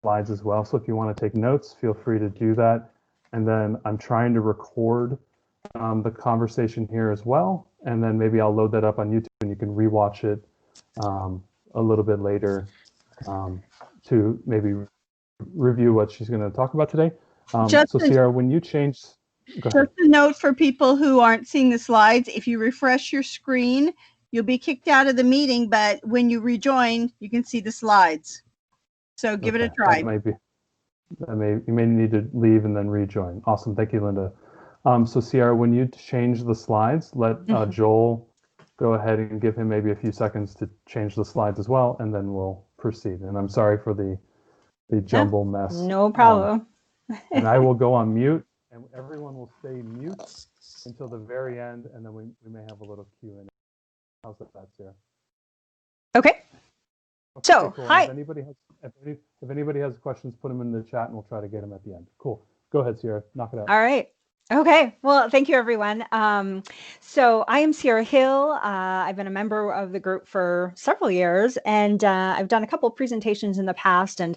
slides as well. So if you want to take notes, feel free to do that. And then I'm trying to record the conversation here as well. And then maybe I'll load that up on YouTube and you can rewatch it a little bit later to maybe review what she's going to talk about today. So Sierra, when you change, go ahead. Just a note for people who aren't seeing the slides, if you refresh your screen, you'll be kicked out of the meeting, but when you rejoin, you can see the slides. So give it a try. You may need to leave and then rejoin. Awesome. Thank you, Linda. So Sierra, when you change the slides, let Joel go ahead and give him maybe a few seconds to change the slides as well, and then we'll proceed. And I'm sorry for the jumble mess. No problem. And I will go on mute, and everyone will stay mute until the very end, and then we may have a little Q&A. How's that, Sarah? Okay. So, cool. hi. If anybody has questions, put them in the chat, and we'll try to get them at the end. Cool. Go ahead, Sierra. Knock it out. All right. Okay, well, thank you, everyone. So I am Sierra Hill. I've been a member of the group for several years, and I've done a couple of presentations in the past. And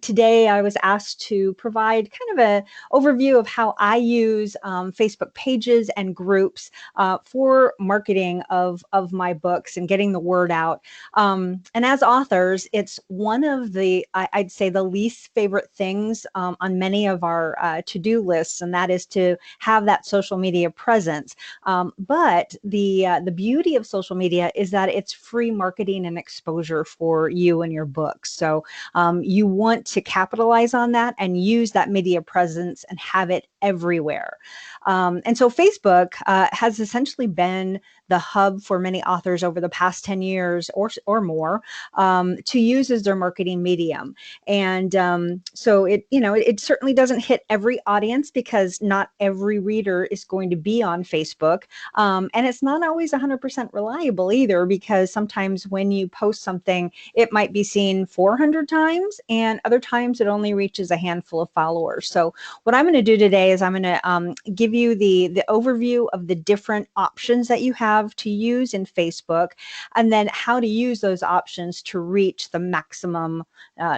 today I was asked to provide kind of an overview of how I use Facebook pages and groups for marketing of my books and getting the word out. And as authors, it's one of the, I'd say, the least favorite things on many of our to-do lists, and that is to have that social media presence. But the beauty of social media is that it's free marketing and exposure for you and your books. So you want to capitalize on that and use that media presence and have it everywhere. And so Facebook has essentially been the hub for many authors over the past 10 years or more to use as their marketing medium. And so it certainly doesn't hit every audience because not every reader is going to be on Facebook. And it's not always 100% reliable either, because sometimes when you post something, it might be seen 400 times and other times it only reaches a handful of followers. So what I'm going to do today is I'm going to give you the overview of the different options that you have to use in Facebook, and then how to use those options to reach the maximum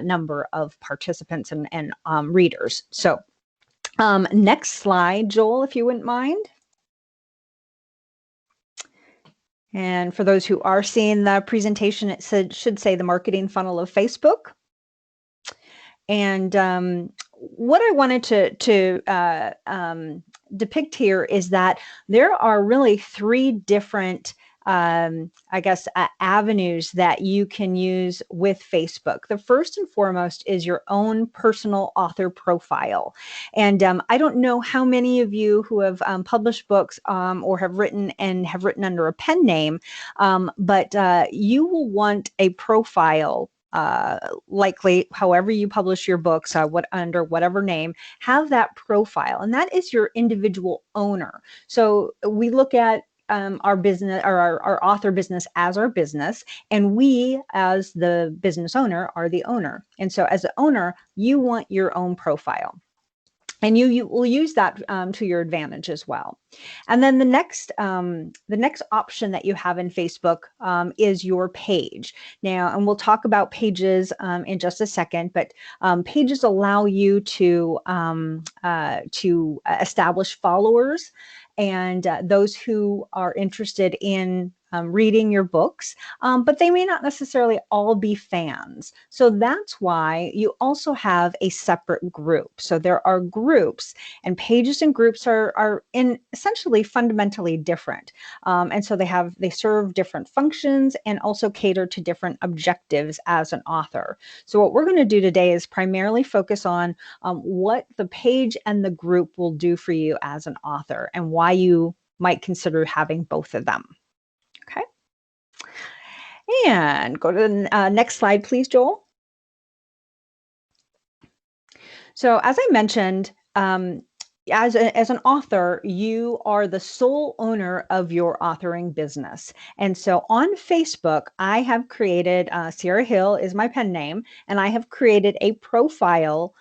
number of participants and readers. So next slide, Joel, if you wouldn't mind. And for those who are seeing the presentation, it should say the marketing funnel of Facebook. And what I wanted to depict here is that there are really three different avenues that you can use with Facebook. The first and foremost is your own personal author profile. And I don't know how many of you who have published books or have written under a pen name, but you will want a profile. Likely, however you publish your books, under whatever name, have that profile, and that is your individual owner. So we look at our business, or our author business, as our business, and we as the business owner are the owner. And so as the owner, you want your own profile. And you will use that to your advantage as well. And then the next option that you have in Facebook is your page. Now, and we'll talk about pages in just a second, but pages allow you to establish followers and those who are interested in reading your books, but they may not necessarily all be fans. So that's why you also have a separate group. So there are groups, and pages and groups are essentially fundamentally different. And so they serve different functions and also cater to different objectives as an author. So what we're going to do today is primarily focus on what the page and the group will do for you as an author and why you might consider having both of them. Okay. And go to the next slide, please, Joel. So as I mentioned, as an author, you are the sole owner of your authoring business. And so on Facebook, I have created, Sierra Hill is my pen name, and I have created a profile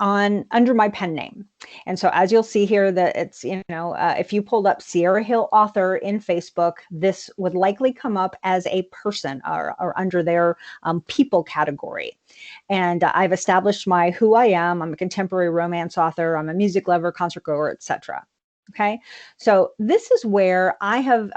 under my pen name. And so as you'll see here that it's, if you pulled up Sierra Hill author in Facebook, this would likely come up as a person or under their people category. And I've established who I am. I'm a contemporary romance author. I'm a music lover, concert goer, etc. Okay, so this is where I have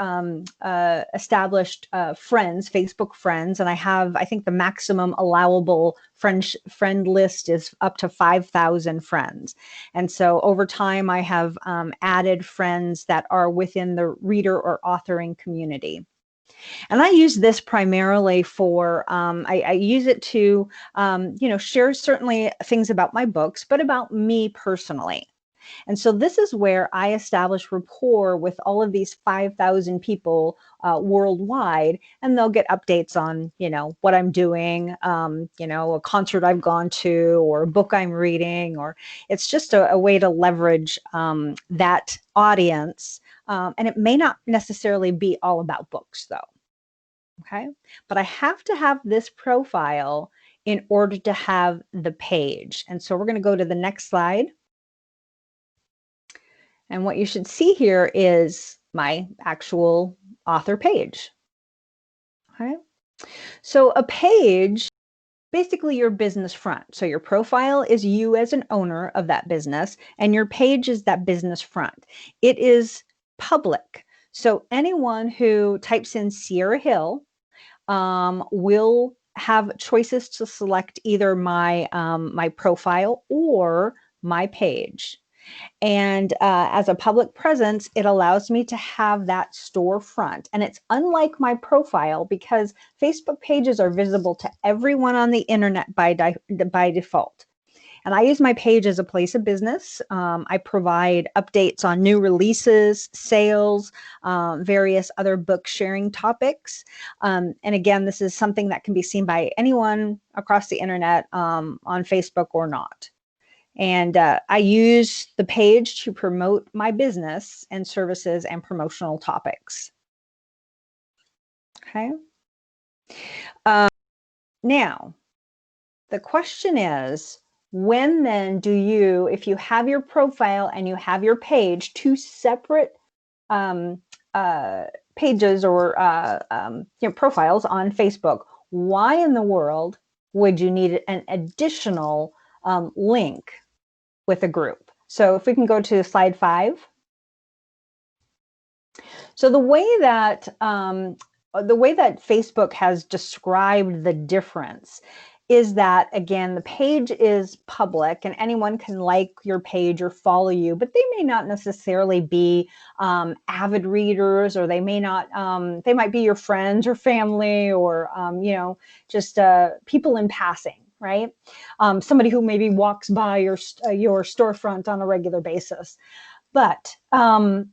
established friends, Facebook friends, and I think the maximum allowable friend list is up to 5,000 friends. And so over time, I have added friends that are within the reader or authoring community. And I use this primarily for, I use it to, share certainly things about my books, but about me personally. And so this is where I establish rapport with all of these 5,000 people worldwide, and they'll get updates on, what I'm doing, a concert I've gone to, or a book I'm reading, or it's just a way to leverage that audience. And it may not necessarily be all about books though. Okay, but I have to have this profile in order to have the page. And so we're going to go to the next slide. And what you should see here is my actual author page. Okay, so a page, basically your business front. So your profile is you as an owner of that business, and your page is that business front. It is public. So anyone who types in Sierra Hill will have choices to select either my my profile or my page. And as a public presence, it allows me to have that storefront. And it's unlike my profile because Facebook pages are visible to everyone on the internet by default. And I use my page as a place of business. I provide updates on new releases, sales, various other book sharing topics. And again, this is something that can be seen by anyone across the internet on Facebook or not. And I use the page to promote my business and services and promotional topics. Okay. Now, the question is, when then do you, if you have your profile and you have your page, two separate pages or profiles on Facebook, why in the world would you need an additional link with a group? So if we can go to slide 5. So the way that Facebook has described the difference is that, again, the page is public and anyone can like your page or follow you, but they may not necessarily be avid readers, or they might be your friends or family, or just people in passing. Right? Somebody who maybe walks by your storefront on a regular basis. But a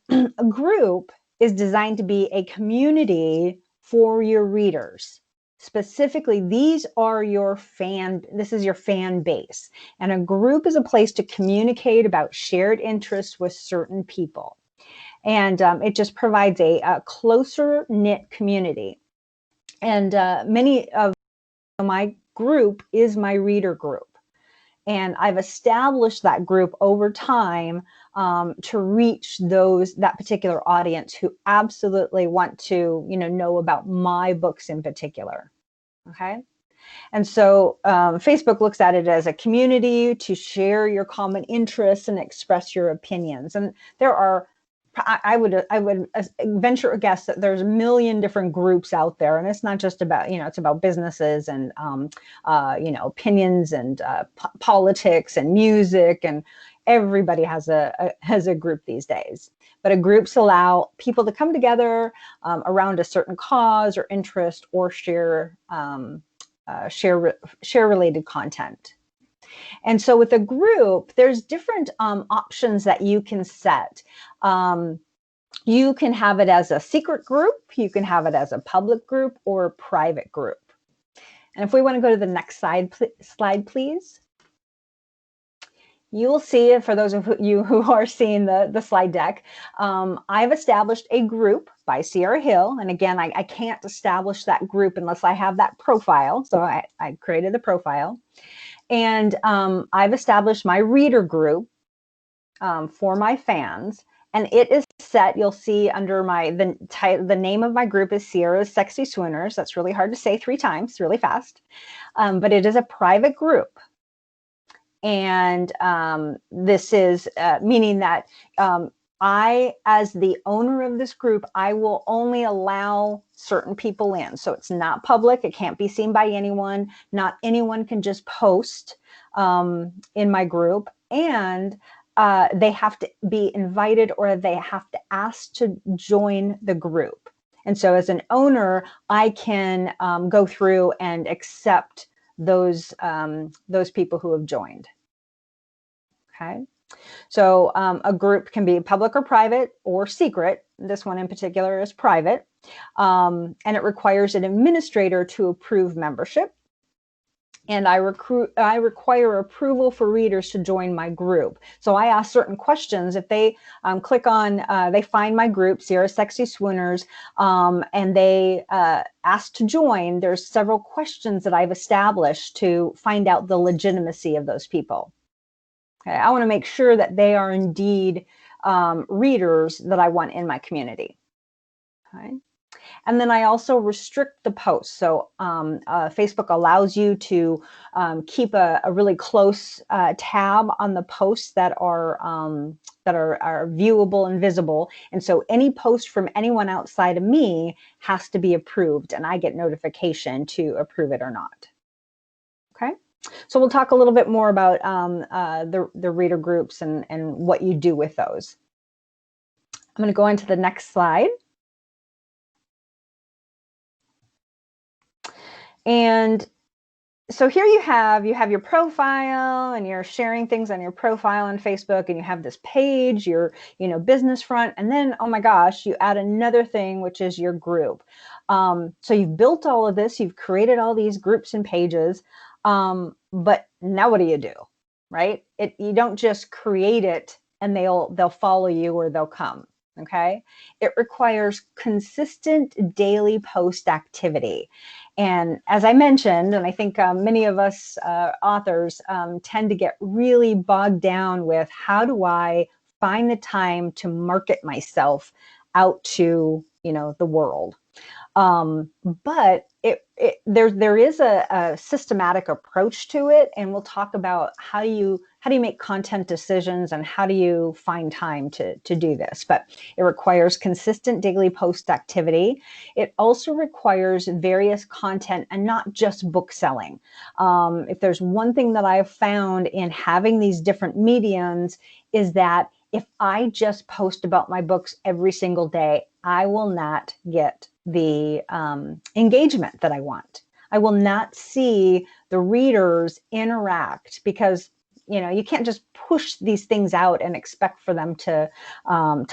group is designed to be a community for your readers. Specifically, this is your fan base. And a group is a place to communicate about shared interests with certain people. And it just provides a closer knit community. And many of my group is my reader group. And I've established that group over time to reach that particular audience who absolutely want to, know about my books in particular. Okay. And so Facebook looks at it as a community to share your common interests and express your opinions. And there are, I would venture a guess that there's a million different groups out there, and it's not just about, it's about businesses and opinions and politics and music, and everybody has a group these days. But groups allow people to come together around a certain cause or interest, or share related content. And so with a group, there's different options that you can set. You can have it as a secret group, you can have it as a public group, or a private group. And if we want to go to the next slide, please. You will see, for those of you who are seeing the slide deck, I've established a group by Sierra Hill. And again, I can't establish that group unless I have that profile. So I created the profile. And I've established my reader group for my fans, and it is set. You'll see under the name of my group is Sierra's Sexy Swooners. That's really hard to say 3 times, really fast. But it is a private group. And this is meaning that I, as the owner of this group, I will only allow certain people in. So it's not public. It can't be seen by anyone. Not anyone can just post in my group. And they have to be invited, or they have to ask to join the group. And so as an owner, I can go through and accept those people who have joined. Okay. So a group can be public or private or secret. This one in particular is private. And it requires an administrator to approve membership. And I require approval for readers to join my group. So I ask certain questions. If they click on, they find my group, Sierra Sexy Swooners, and they ask to join, there's several questions that I've established to find out the legitimacy of those people. Okay, I want to make sure that they are indeed readers that I want in my community. Okay. And then I also restrict the posts. So Facebook allows you to keep a really close tab on the posts that are viewable and visible. And so any post from anyone outside of me has to be approved, and I get notification to approve it or not. Okay. So we'll talk a little bit more about the reader groups and what you do with those. I'm going to go into the next slide. And so here you have your profile, and you're sharing things on your profile on Facebook, and you have this page, your business front, and then, oh my gosh, you add another thing, which is your group. So you've built all of this, you've created all these groups and pages, but now what do? Right? You don't just create it and they'll follow you or they'll come. Okay. It requires consistent daily post activity. And as I mentioned, and I think many of us authors tend to get really bogged down with, how do I find the time to market myself out to, the world? But there is a systematic approach to it, and we'll talk about how do you make content decisions and how do you find time to do this. But it requires consistent daily post activity. It also requires various content and not just book selling. If there's one thing that I've found in having these different mediums, is that if I just post about my books every single day, I will not get the engagement that I want. I will not see the readers interact, because you can't just push these things out and expect for them to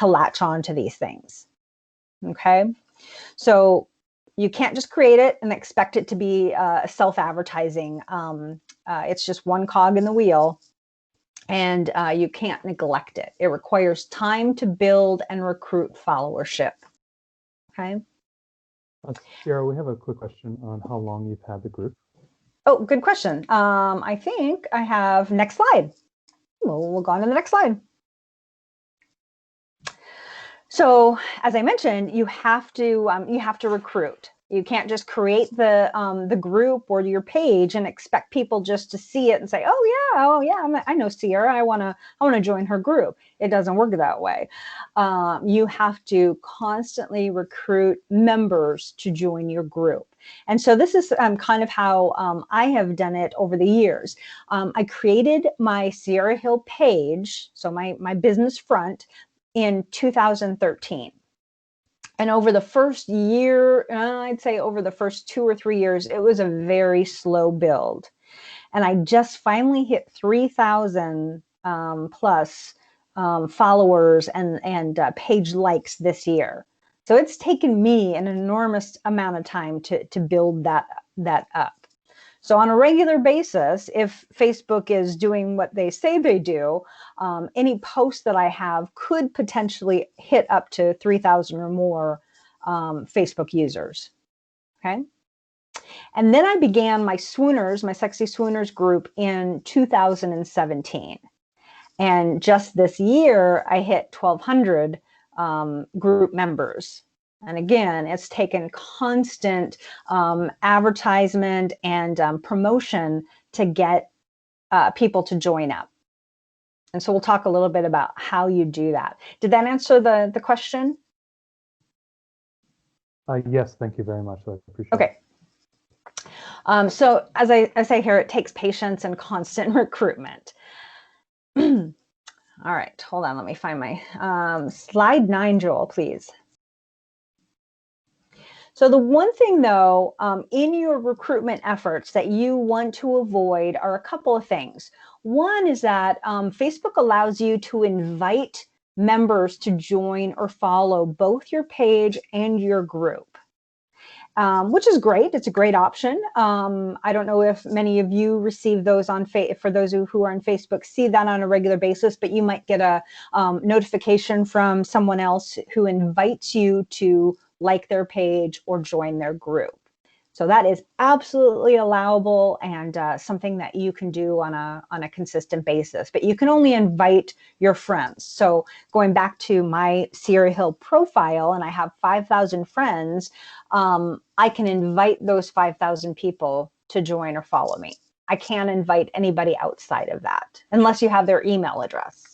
latch on to these things. Okay, so you can't just create it and expect it to be self-advertising. It's just one cog in the wheel. And you can't neglect it. It requires time to build and recruit followership. Okay. Sierra, we have a quick question on how long you've had the group. Oh, good question. I think I have next slide. We'll go on to the next slide. So, as I mentioned, you have to recruit. You can't just create the group or your page and expect people just to see it and say, oh yeah, I know Sierra, I wanna join her group. It doesn't work that way. You have to constantly recruit members to join your group. And so this is kind of how I have done it over the years. I created my Sierra Hill page, so my business front, in 2013. And over the first year, I'd say over the first 2 or 3 years, it was a very slow build. And I just finally hit 3,000 plus followers and page likes this year. So it's taken me an enormous amount of time to build that up. So on a regular basis, if Facebook is doing what they say they do, any post that I have could potentially hit up to 3,000 or more Facebook users. Okay. And then I began my swooners, my sexy swooners group in 2017. And just this year, I hit 1,200 group members. And again, it's taken constant advertisement and promotion to get people to join up. And so we'll talk a little bit about how you do that. Did that answer the question? Yes, thank you very much. I appreciate it. Okay. So as I say here, it takes patience and constant recruitment. All right, hold on, let me find my slide 9, Joel, please. So the one thing though, in your recruitment efforts that you want to avoid are a couple of things. One is that Facebook allows you to invite members to join or follow both your page and your group. Which is great. It's a great option. I don't know if many of you receive those on for those who are on Facebook, see that on a regular basis, but you might get a notification from someone else who invites you to like their page or join their group. So that is absolutely allowable and something that you can do on a consistent basis, but you can only invite your friends. So going back to my Sierra Hill profile, and I have 5,000 friends, I can invite those 5,000 people to join or follow me. I can't invite anybody outside of that unless you have their email address.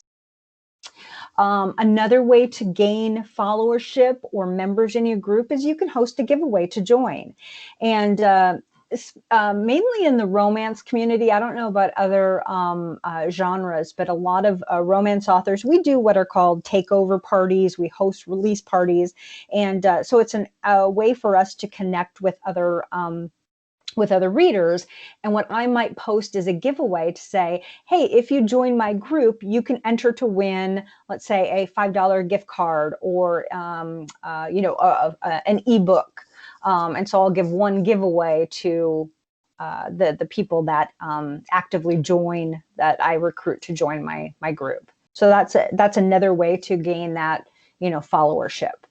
Another way to gain followership or members in your group is you can host a giveaway to join. And mainly in the romance community, I don't know about other genres, but a lot of romance authors, we do what are called takeover parties. We host release parties. And so it's a way for us to connect with other readers. And what I might post is a giveaway to say, hey, if you join my group, you can enter to win, let's say, a $5 gift card or, an ebook. And so I'll give one giveaway to the people that actively join, that I recruit to join my group. So that's another way to gain that, followership.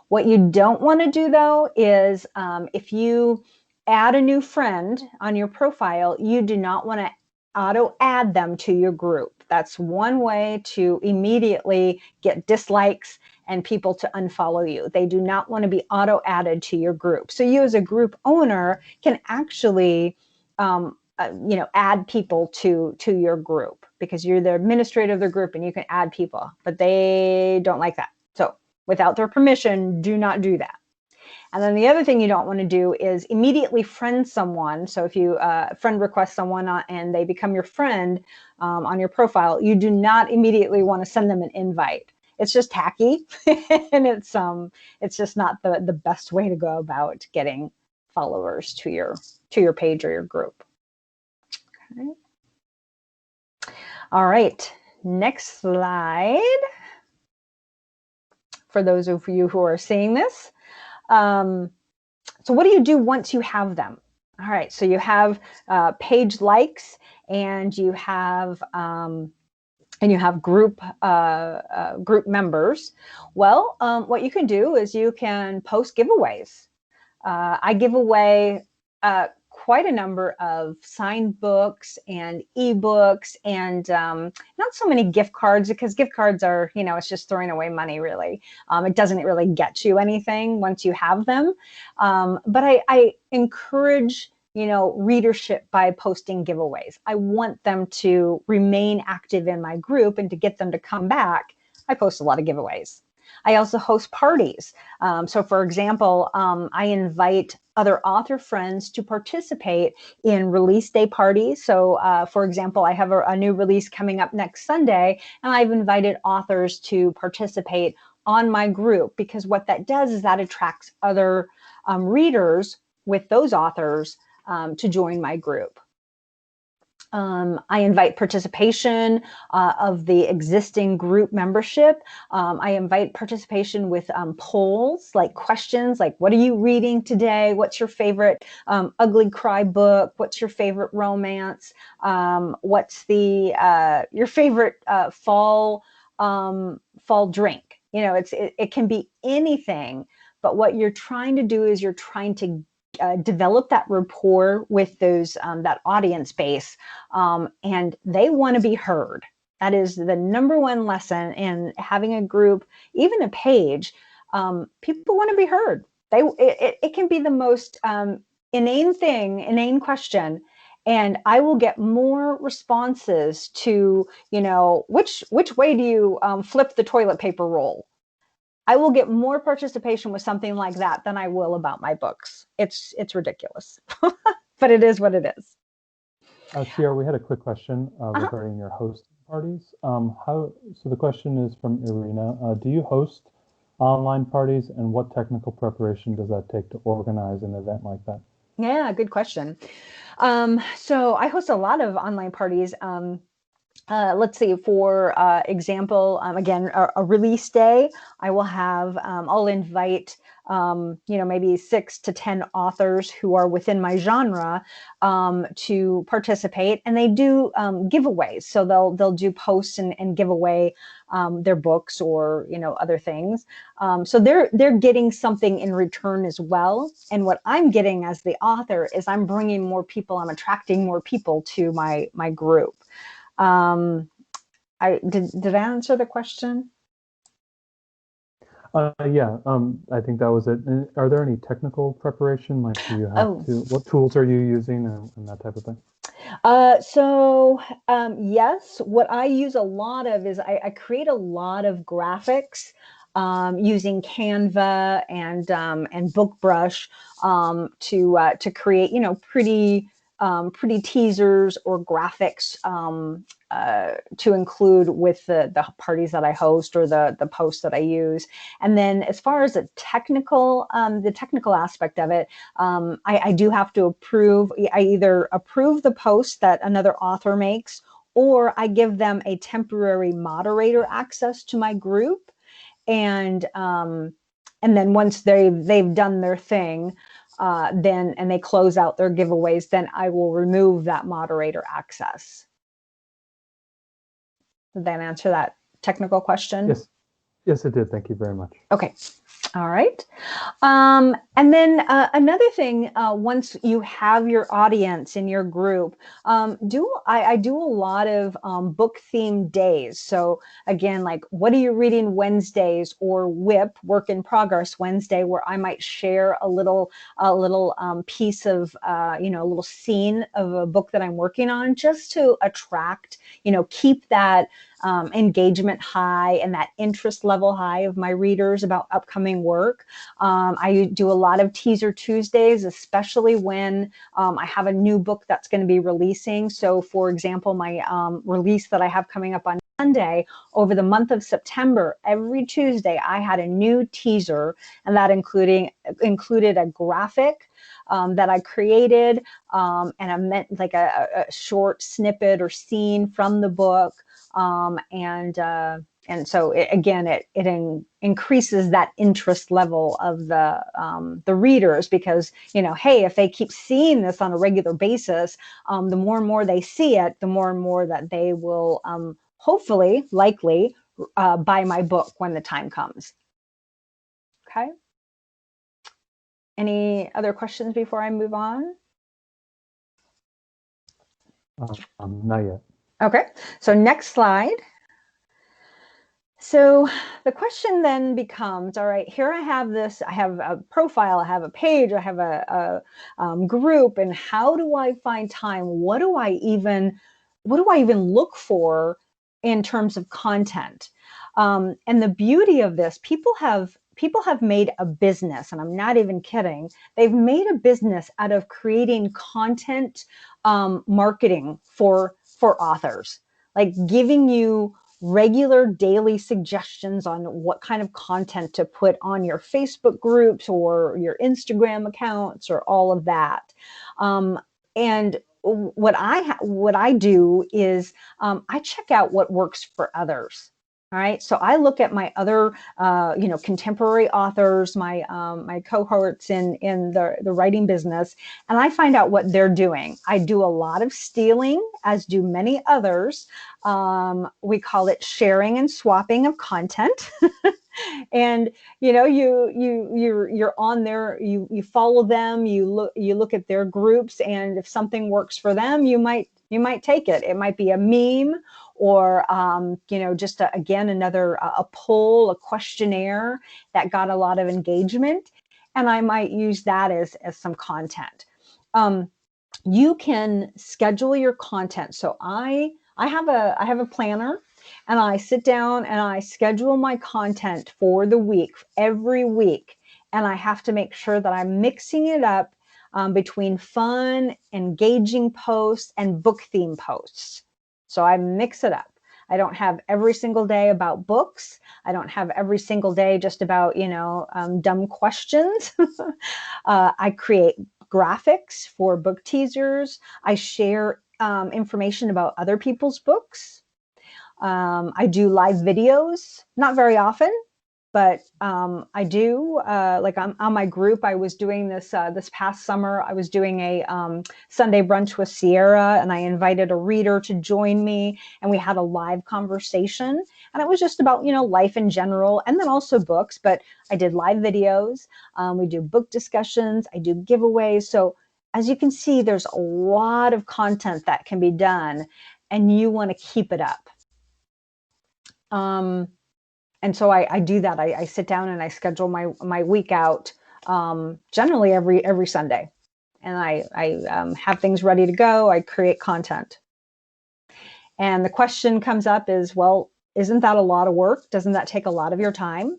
What you don't want to do, though, is if you add a new friend on your profile, you do not want to auto add them to your group. That's one way to immediately get dislikes and people to unfollow you. They do not want to be auto added to your group. So you as a group owner can actually add people to your group because you're the administrator of the group and you can add people, but they don't like that. So without their permission, do not do that. And then the other thing you don't want to do is immediately friend someone. So if you friend request someone and they become your friend on your profile, you do not immediately want to send them an invite. It's just tacky, and it's just not the best way to go about getting followers to your page or your group. Okay. All right, next slide. For those of you who are seeing this. So what do you do once you have them? All right, so you have page likes and you have group members. Well, what you can do is you can post giveaways. I give away quite a number of signed books and ebooks and not so many gift cards, because gift cards are, it's just throwing away money, really. It doesn't really get you anything once you have them. But I encourage, readership by posting giveaways. I want them to remain active in my group, and to get them to come back, I post a lot of giveaways. I also host parties. So for example, I invite other author friends to participate in release day parties. So for example, I have a new release coming up next Sunday, and I've invited authors to participate on my group, because what that does is that attracts other readers with those authors to join my group. I invite participation of the existing group membership. I invite participation with polls, like questions like, what are you reading today? What's your favorite ugly cry book? What's your favorite romance? What's your favorite fall drink? It can be anything, but what you're trying to do is you're trying to develop that rapport with those that audience base, and they want to be heard. That is the number one lesson in having a group, even a page. People want to be heard. It can be the most inane question, and I will get more responses to, which way do you flip the toilet paper roll? I will get more participation with something like that than I will about my books. It's ridiculous, but it is what it is. Sierra, we had a quick question Uh-huh. regarding your hosting parties. So the question is from Irina. Do you host online parties, and what technical preparation does that take to organize an event like that? Yeah, good question. So I host a lot of online parties. Let's see, for example, again, a release day, I will have, I'll invite, maybe 6 to 10 authors who are within my genre to participate, and they do giveaways. So they'll do posts and give away their books or, other things. So they're getting something in return as well. And what I'm getting as the author is I'm bringing more people, I'm attracting more people to my group. Did I answer the question? Yeah, I think that was it. And are there any technical preparation? Like, do you have what tools are you using and that type of thing? Yes, what I use a lot of is I create a lot of graphics using Canva and BookBrush to create, pretty teasers or graphics to include with the parties that I host or the posts that I use. And then as far as the technical aspect of it, I do have to approve. I either approve the post that another author makes, or I give them a temporary moderator access to my group. And then once they've done their thing, and they close out their giveaways, then I will remove that moderator access. Did that answer that technical question? Yes, it did. Thank you very much. Okay. All right. And then another thing, once you have your audience in your group, I do a lot of book themed days. So again, like, what are you reading Wednesdays, or WIP, Work in Progress Wednesday, where I might share a little piece of, a little scene of a book that I'm working on, just to attract, keep that engagement high and that interest level high of my readers about upcoming work. I do a lot of teaser Tuesdays, especially when I have a new book that's going to be releasing. So for example, my release that I have coming up on Sunday, over the month of September, every Tuesday I had a new teaser, and that included a graphic that I created, and I meant like a short snippet or scene from the book. And so it increases that interest level of the readers, because, hey, if they keep seeing this on a regular basis, the more and more they see it, the more and more that they will likely buy my book when the time comes. Okay. Any other questions before I move on? Not yet. Okay, so next slide. So the question then becomes, all right, here I have a profile, I have a page, I have a group, and how do I find time? What do I even look for in terms of content? And the beauty of this, people have made a business, and I'm not even kidding. They've made a business out of creating content marketing for authors, like giving you regular daily suggestions on what kind of content to put on your Facebook groups or your Instagram accounts or all of that. And what I do is I check out what works for others. All right, so I look at my other, contemporary authors, my cohorts in the writing business, and I find out what they're doing. I do a lot of stealing, as do many others. We call it sharing and swapping of content. And you're on there, you follow them, you look at their groups, and if something works for them, you might take it. It might be a meme, or just again another a poll, a questionnaire that got a lot of engagement, and I might use that as some content. You can schedule your content. So I have a planner, and I sit down and I schedule my content for the week, every week. And I have to make sure that I'm mixing it up between fun, engaging posts and book theme posts. So I mix it up. I don't have every single day about books. I don't have every single day just about, dumb questions. I create graphics for book teasers. I share information about other people's books. I do live videos, not very often, but I do. Like on my group, I was doing this this past summer. I was doing a Sunday brunch with Sierra, and I invited a reader to join me, and we had a live conversation. And it was just about life in general, and then also books. But I did live videos. We do book discussions. I do giveaways. So as you can see, there's a lot of content that can be done, and you want to keep it up. And so I do that. I sit down and I schedule my week out, generally every Sunday, and I have things ready to go. I create content, and the question comes up is, well, isn't that a lot of work? Doesn't that take a lot of your time?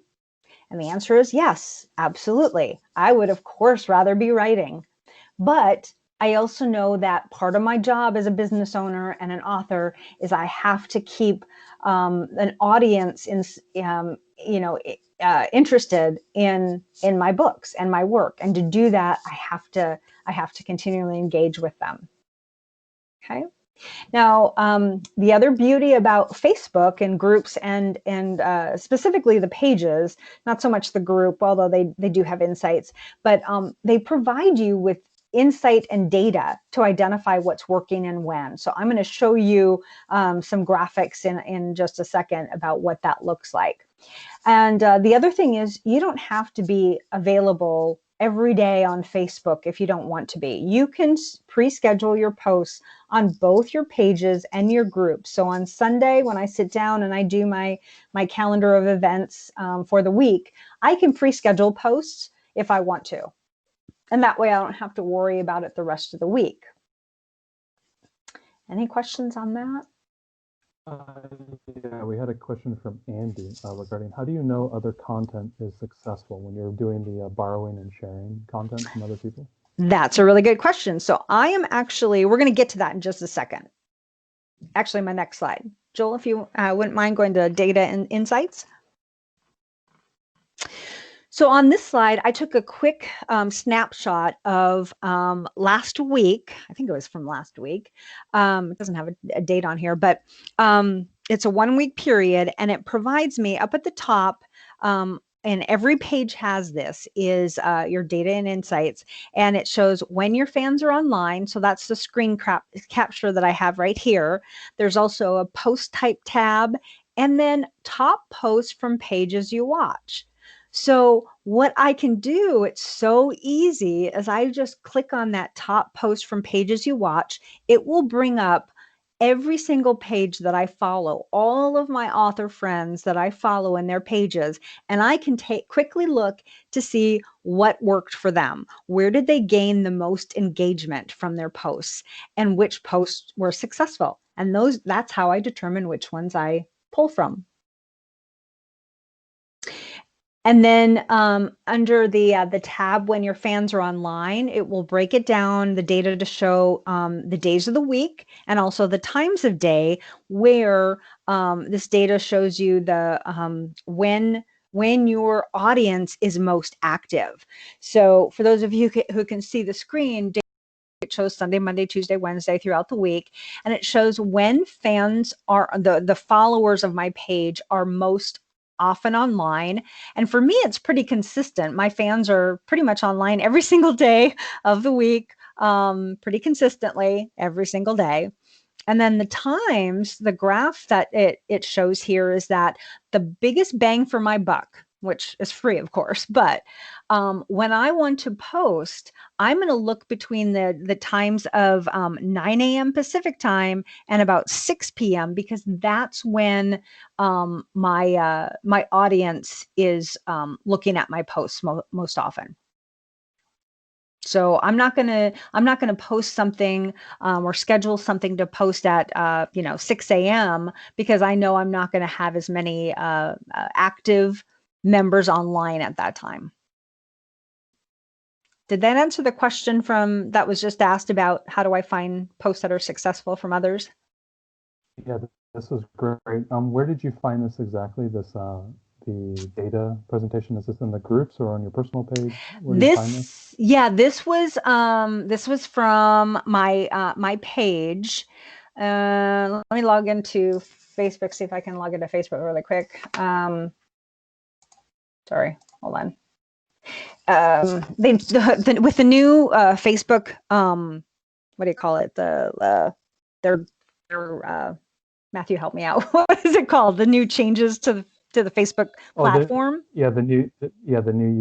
And the answer is yes, absolutely. I would, of course, rather be writing, but I also know that part of my job as a business owner and an author is I have to keep an audience interested in my books and my work. And to do that, I have to continually engage with them. Okay. Now, the other beauty about Facebook and groups and specifically the pages, not so much the group, although they do have insights, but they provide you with insight and data to identify what's working and when. So I'm going to show you some graphics in just a second about what that looks like. And the other thing is, you don't have to be available every day on Facebook if you don't want to be. You can pre-schedule your posts on both your pages and your groups. So on Sunday, when I sit down and I do my calendar of events for the week, I can pre-schedule posts if I want to. And that way I don't have to worry about it the rest of the week. Any questions on that? Yeah, we had a question from Andy regarding how do you know other content is successful when you're doing the borrowing and sharing content from other people? That's a really good question. So I am actually, we're going to get to that in just a second. Actually, my next slide. Joel, if you wouldn't mind going to data and insights. So on this slide, I took a quick snapshot of last week. I think it was from last week. It doesn't have a date on here, but it's a 1 week period, and it provides me up at the top, and every page has this, is your data and insights, and it shows when your fans are online. So that's the screen capture that I have right here. There's also a post type tab, and then top posts from pages you watch. So what I can do, it's so easy, as I just click on that top post from pages you watch, it will bring up every single page that I follow, all of my author friends that I follow in their pages, and I can quickly look to see what worked for them. Where did they gain the most engagement from their posts, and which posts were successful? And that's how I determine which ones I pull from. And then under the tab, when your fans are online, it will break it down, the data to show the days of the week and also the times of day, where this data shows you the when your audience is most active. So for those of you who can see the screen, it shows Sunday, Monday, Tuesday, Wednesday throughout the week, and it shows when fans are the followers of my page are most often online. And for me, it's pretty consistent. My fans are pretty much online every single day of the week, pretty consistently every single day. And then the times, the graph that it shows here is that the biggest bang for my buck, which is free, of course. But when I want to post, I'm going to look between the times of 9 a.m. Pacific time and about 6 p.m. because that's when my audience is looking at my posts most often. So I'm not gonna post something or schedule something to post at 6 a.m. because I know I'm not going to have as many active members online at that time. Did that answer the question that was just asked about how do I find posts that are successful from others? Yeah, this was great. Where did you find this exactly? The data presentation, is this in the groups or on your personal page? Where do you find this? Yeah, this was from my page. Let me log into Facebook, see if I can log into Facebook really quick. Sorry, hold on. With the new Facebook, what do you call it? Their Matthew, help me out. What is it called? The new changes to the Facebook platform? The new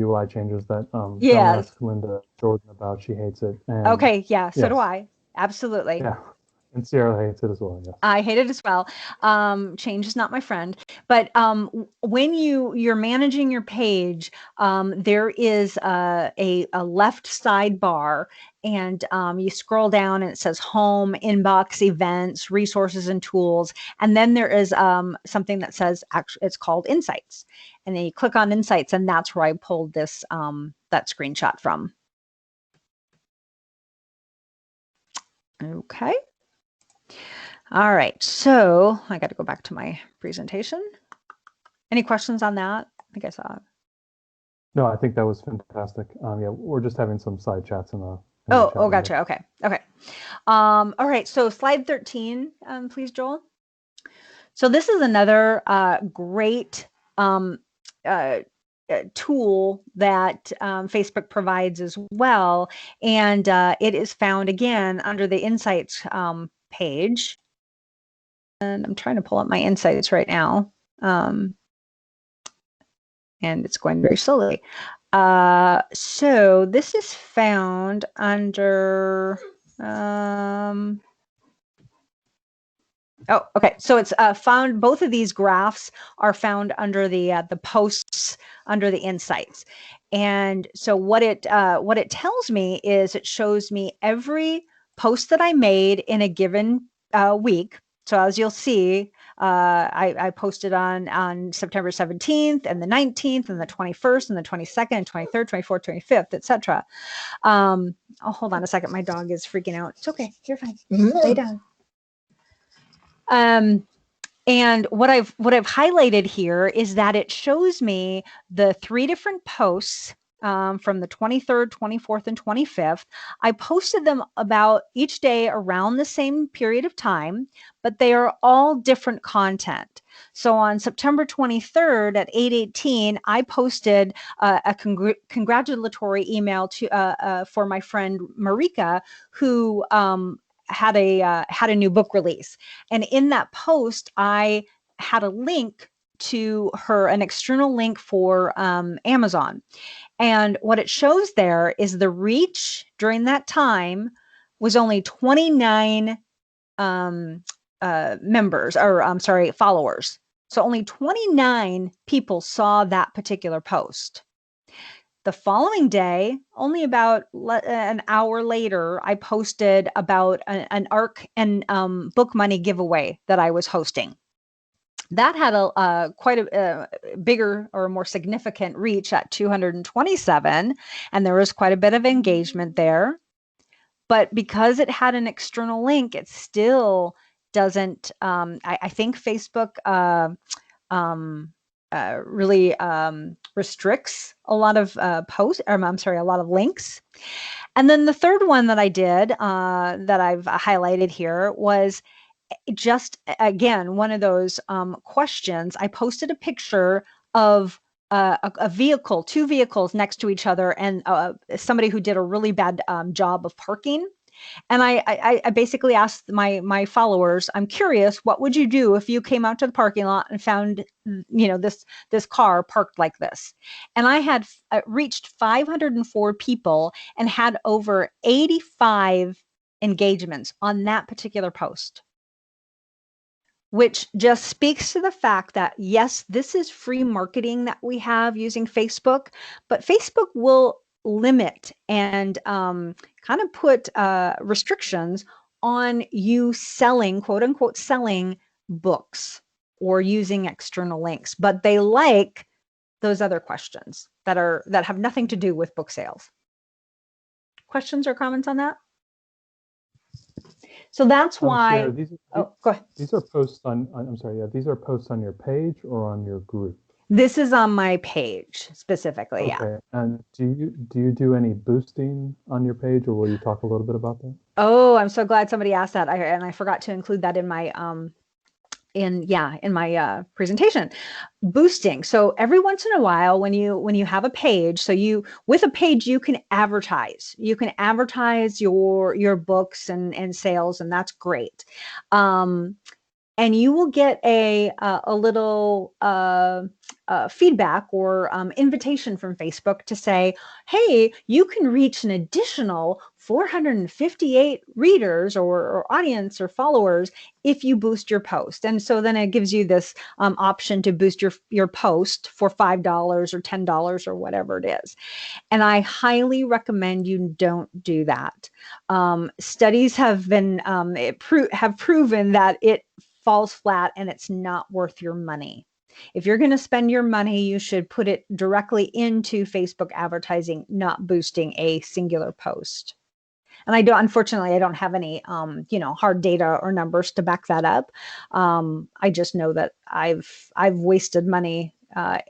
UI changes that don't Yes. ask Linda Jordan about. She hates it. And Okay, yeah, so yes. do I. Absolutely. Yeah. And Sierra hates it as well. Yes. I hate it as well. Change is not my friend. But when you're managing your page, there is a left sidebar, and you scroll down and it says home, inbox, events, resources and tools. And then there is something that says, actually, it's called insights. And then you click on insights, and that's where I pulled this that screenshot from. Okay. All right, so I got to go back to my presentation. Any questions on that? I think I saw it. No, I think that was fantastic. Yeah, we're just having some side chats in the Oh, chat gotcha. window. Okay. All right, so slide 13, please, Joel. So this is another great tool that Facebook provides as well, and it is found again under the Insights page. And I'm trying to pull up my insights right now. And it's going very slowly. So this is found under, okay. So it's found, both of these graphs are found under the posts under the insights. And so what it tells me is it shows me every post that I made in a given week. So as you'll see, I posted on September 17th and the 19th and the 21st and the 22nd, 23rd, 24th, 25th, etc. Oh, hold on a second. My dog is freaking out. It's okay. You're fine. Lay down. And what I've highlighted here is that it shows me the 3 different posts from the 23rd, 24th, and 25th. I posted them about each day around the same period of time, but they are all different content. So on September 23rd at 8:18, I posted a congratulatory email to for my friend Marika, who had a new book release. And in that post, I had a link to an external link for Amazon. And what it shows there is the reach during that time was only 29 members, or I'm sorry, followers. So only 29 people saw that particular post. The following day, only about an hour later, I posted about an ARC and book money giveaway that I was hosting. That had quite a bigger or more significant reach at 227, and there was quite a bit of engagement there. But because it had an external link, it still doesn't, I think Facebook really restricts a lot of posts, I'm sorry, a lot of links. And then the third one that I did that I've highlighted here was just, again, one of those questions. I posted a picture of a vehicle, 2 vehicles next to each other, and somebody who did a really bad job of parking. And I basically asked my followers, I'm curious, what would you do if you came out to the parking lot and found, this car parked like this? And I had reached 504 people and had over 85 engagements on that particular post, which just speaks to the fact that, yes, this is free marketing that we have using Facebook, but Facebook will limit and kind of put restrictions on you selling, quote unquote, selling books or using external links. But they like those other questions that have nothing to do with book sales. Questions or comments on that? So that's why. Sarah, Go ahead. These are posts on. I'm sorry. Yeah, these are posts on your page or on your group. This is on my page specifically. Okay. Yeah. And do you do any boosting on your page, or will you talk a little bit about that? Oh, I'm so glad somebody asked that. I forgot to include that in my presentation. Boosting. So every once in a while, when you have a page, with a page you can advertise. You can advertise your books and sales, and that's great. And you will get a little feedback or invitation from Facebook to say, hey, you can reach an additional 458 readers or audience or followers if you boost your post. And so then it gives you this option to boost your post for $5 or $10 or whatever it is. And I highly recommend you don't do that. Studies have been have proven that it falls flat and it's not worth your money. If you're going to spend your money, you should put it directly into Facebook advertising, not boosting a singular post. And unfortunately, I don't have any, hard data or numbers to back that up. I just know that I've wasted money, a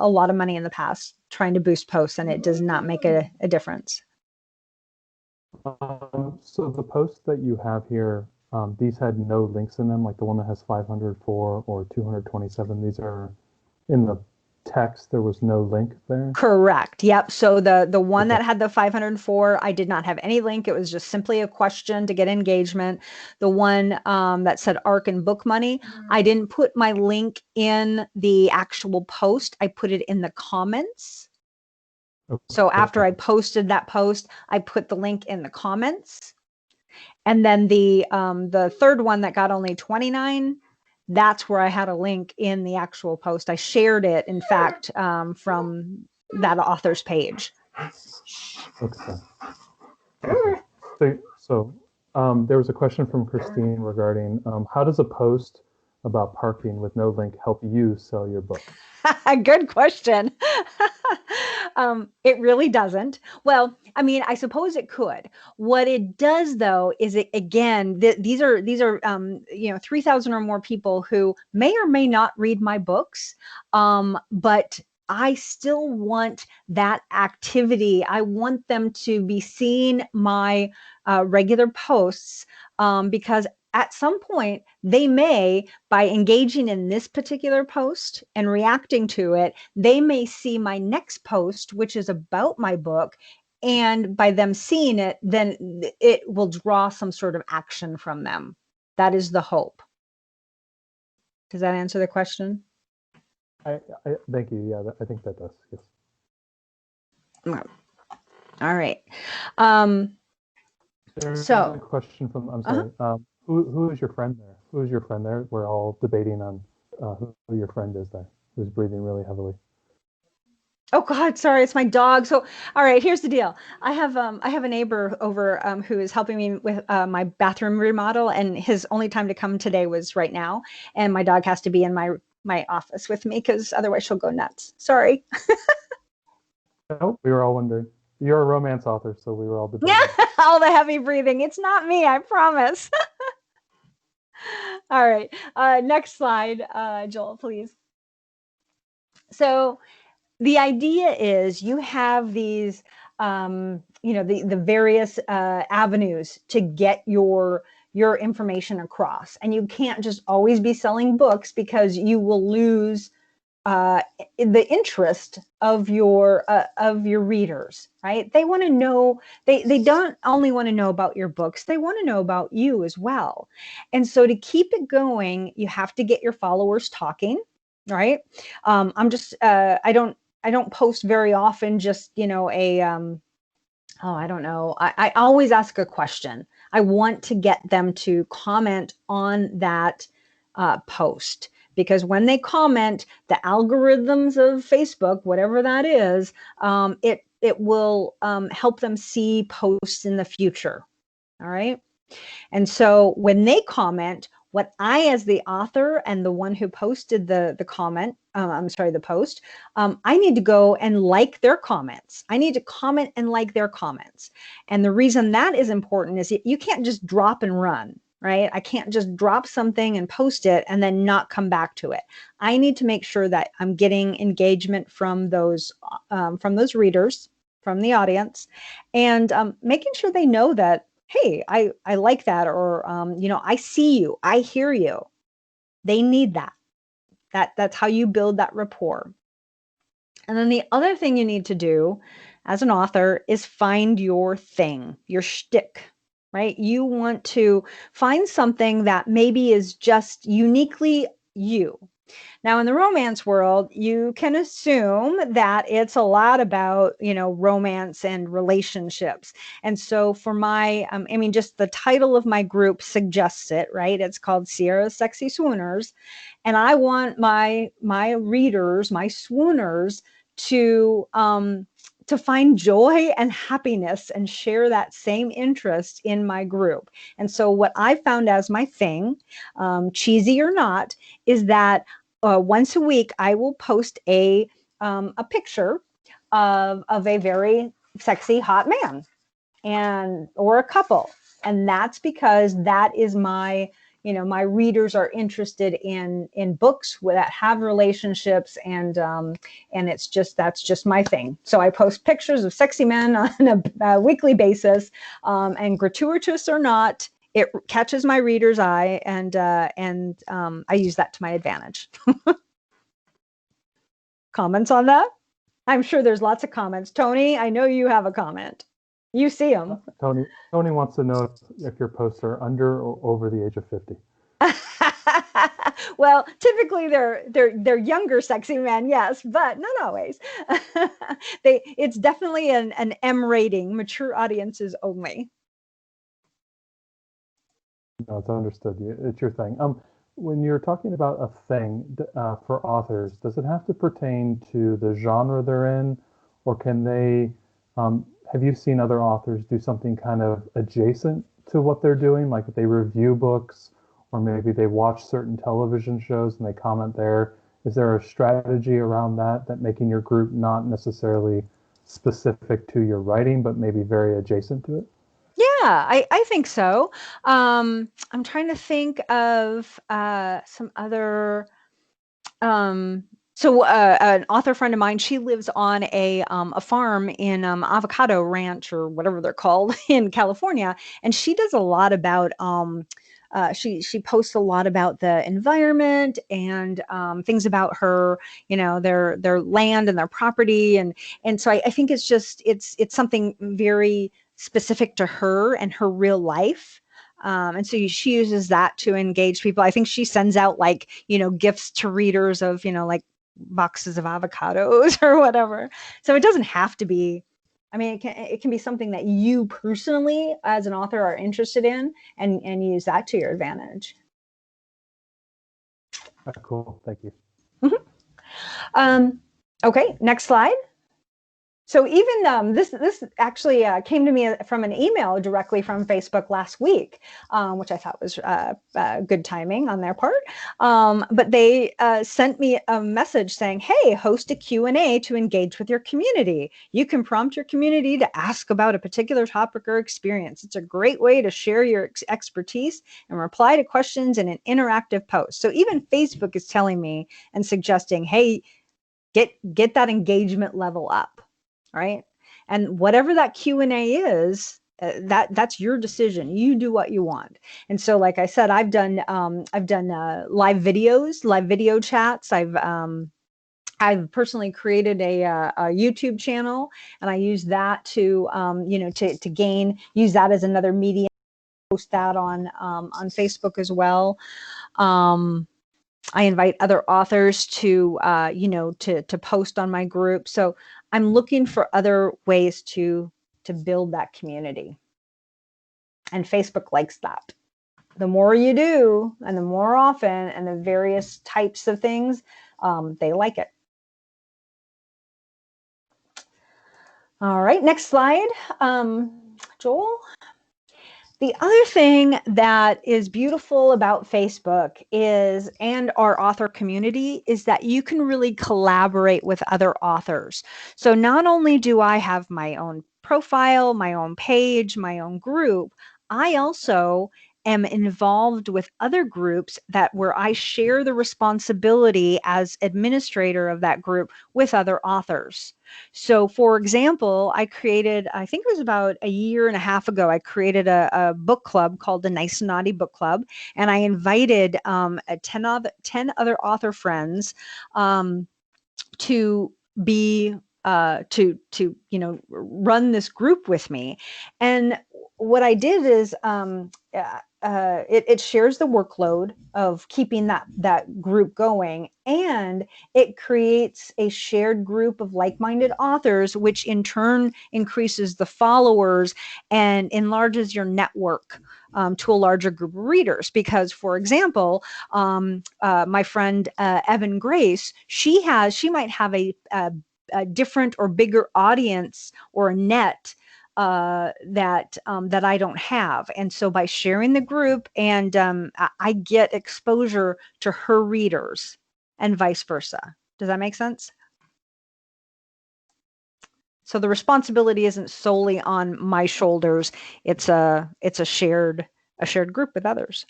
lot of money in the past trying to boost posts, and it does not make a difference. So the posts that you have here, these had no links in them, like the one that has 504 or 227. These are in the text. There was no link there. Correct. Yep. So the one that had the 504, I did not have any link. It was just simply a question to get engagement. The one that said ARC and book money, I didn't put my link in the actual post. I put it in the comments. Okay. So after I posted that post, I put the link in the comments. And then the third one that got only 29, that's where I had a link in the actual post. I shared it, in fact, from that author's page. Okay. So there was a question from Christine regarding how does a post about parking with no link help you sell your book? Good question. It really doesn't. Well, I mean, I suppose it could. What it does, though, is these are 3,000 or more people who may or may not read my books, but I still want that activity. I want them to be seeing my regular posts because at some point, they may, by engaging in this particular post and reacting to it, they may see my next post, which is about my book. And by them seeing it, then it will draw some sort of action from them. That is the hope. Does that answer the question? I thank you. Yeah, I think that does. Yes. All right. There's a question from, I'm sorry. Who is your friend there? Who is your friend there? We're all debating on who your friend is there, who's breathing really heavily. Oh God, sorry, it's my dog. So, all right, here's the deal. I have a neighbor over who is helping me with my bathroom remodel, and his only time to come today was right now, and my dog has to be in my office with me because otherwise she'll go nuts. Sorry. No, we were all wondering. You're a romance author, so we were all debating. All the heavy breathing. It's not me, I promise. All right, next slide, Joel, please. So the idea is you have these, the various avenues to get your information across, and you can't just always be selling books because you will lose the interest of your readers, right? They want to know, they don't only want to know about your books, they want to know about you as well. And so to keep it going, you have to get your followers talking, right? I don't post very often, just, I don't know. I always ask a question. I want to get them to comment on that post, because when they comment, the algorithms of Facebook, whatever that is, it will help them see posts in the future. All right. And so when they comment, what I, as the author and the one who posted the comment, the post, I need to go and like their comments. I need to comment and like their comments. And the reason that is important is you can't just drop and run, right? I can't just drop something and post it and then not come back to it. I need to make sure that I'm getting engagement from those readers, from the audience, and making sure they know that, hey, I like that, or I see you, I hear you. They need that. That's how you build that rapport. And then the other thing you need to do as an author is find your thing, your shtick, right? You want to find something that maybe is just uniquely you. Now, in the romance world, you can assume that it's a lot about, romance and relationships. And so for my, just the title of my group suggests it, right? It's called Sierra's Sexy Swooners. And I want my readers, my swooners, to find joy and happiness and share that same interest in my group. And so what I found as my thing, cheesy or not, is that once a week, I will post a picture of a very sexy, hot man, or a couple, and that's because that is my readers are interested in books that have relationships, and that's just my thing. So I post pictures of sexy men on a weekly basis, and gratuitous or not, it catches my reader's eye, and I use that to my advantage. Comments on that? I'm sure there's lots of comments. Tony, I know you have a comment. You see them. Tony wants to know if your posts are under or over the age of 50. Well, typically they're younger sexy men, yes, but not always. It's definitely an M rating, mature audiences only. No, it's understood. It's your thing. When you're talking about a thing for authors, does it have to pertain to the genre they're in, or can they? Have you seen other authors do something kind of adjacent to what they're doing, like if they review books, or maybe they watch certain television shows and they comment there? Is there a strategy around that making your group not necessarily specific to your writing, but maybe very adjacent to it? Yeah, I think so. I'm trying to think of some other. So an author friend of mine, she lives on a farm in Avocado Ranch, or whatever they're called, in California, and she does a lot about she posts a lot about the environment, and things about her, their land and their property, and so I think it's something very specific to her and her real life. And so she uses that to engage people. I think she sends out gifts to readers of, like boxes of avocados or whatever. So it doesn't have to be, it can be something that you personally as an author are interested in, and use that to your advantage. Cool. Thank you. Mm-hmm. Okay, next slide. So even this actually came to me from an email directly from Facebook last week, which I thought was good timing on their part. But they sent me a message saying, hey, host a Q&A to engage with your community. You can prompt your community to ask about a particular topic or experience. It's a great way to share your expertise and reply to questions in an interactive post. So even Facebook is telling me and suggesting, hey, get that engagement level up. Right. And whatever that Q&A is, that's your decision. You do what you want. And so, like I said, I've done live videos, live video chats. I've I've personally created a YouTube channel, and I use that to, to use that as another medium, post that on Facebook as well. I invite other authors to, to post on my group. So I'm looking for other ways to build that community. And Facebook likes that. The more you do, and the more often, and the various types of things, they like it. All right, next slide. Joel? The other thing that is beautiful about Facebook is, and our author community, is that you can really collaborate with other authors. So not only do I have my own profile, my own page, my own group, I also am involved with other groups where I share the responsibility as administrator of that group with other authors. So for example, I think it was about a year and a half ago, I created a book club called the Nice and Naughty Book Club. And I invited 10 other author friends to be to run this group with me. And what I did is it shares the workload of keeping that group going, and it creates a shared group of like-minded authors, which in turn increases the followers and enlarges your network to a larger group of readers. Because, for example, my friend Evan Grace, she might have a different or bigger audience or a net that I don't have. And so by sharing the group, and I get exposure to her readers and vice versa. Does that make sense? So the responsibility isn't solely on my shoulders. It's a shared group with others.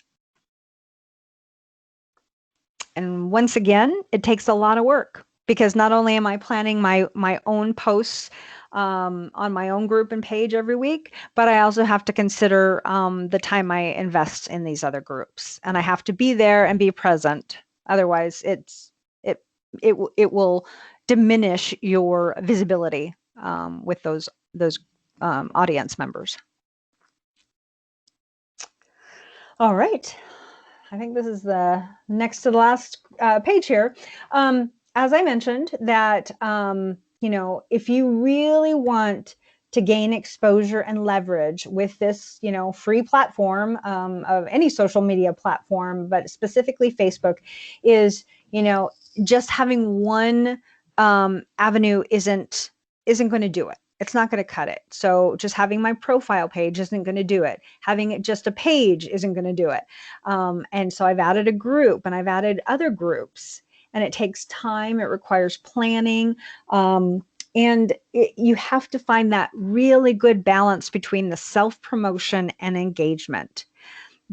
And once again, it takes a lot of work, because not only am I planning my own posts on my own group and page every week, but I also have to consider the time I invest in these other groups, and I have to be there and be present. Otherwise, it will diminish your visibility with those audience members. All right. I think this is the next to the last page here. As I mentioned, that if you really want to gain exposure and leverage with this, free platform of any social media platform, but specifically Facebook, is just having one avenue isn't going to do it. It's not going to cut it. So just having my profile page isn't going to do it. Having it just a page isn't going to do it. And so I've added a group, and I've added other groups, and it takes time. It requires planning. And you have to find that really good balance between the self-promotion and engagement.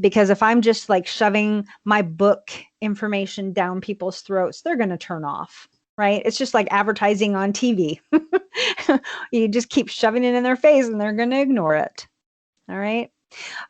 Because if I'm just like shoving my book information down people's throats, they're going to turn off. Right? It's just like advertising on TV. You just keep shoving it in their face and they're going to ignore it. All right.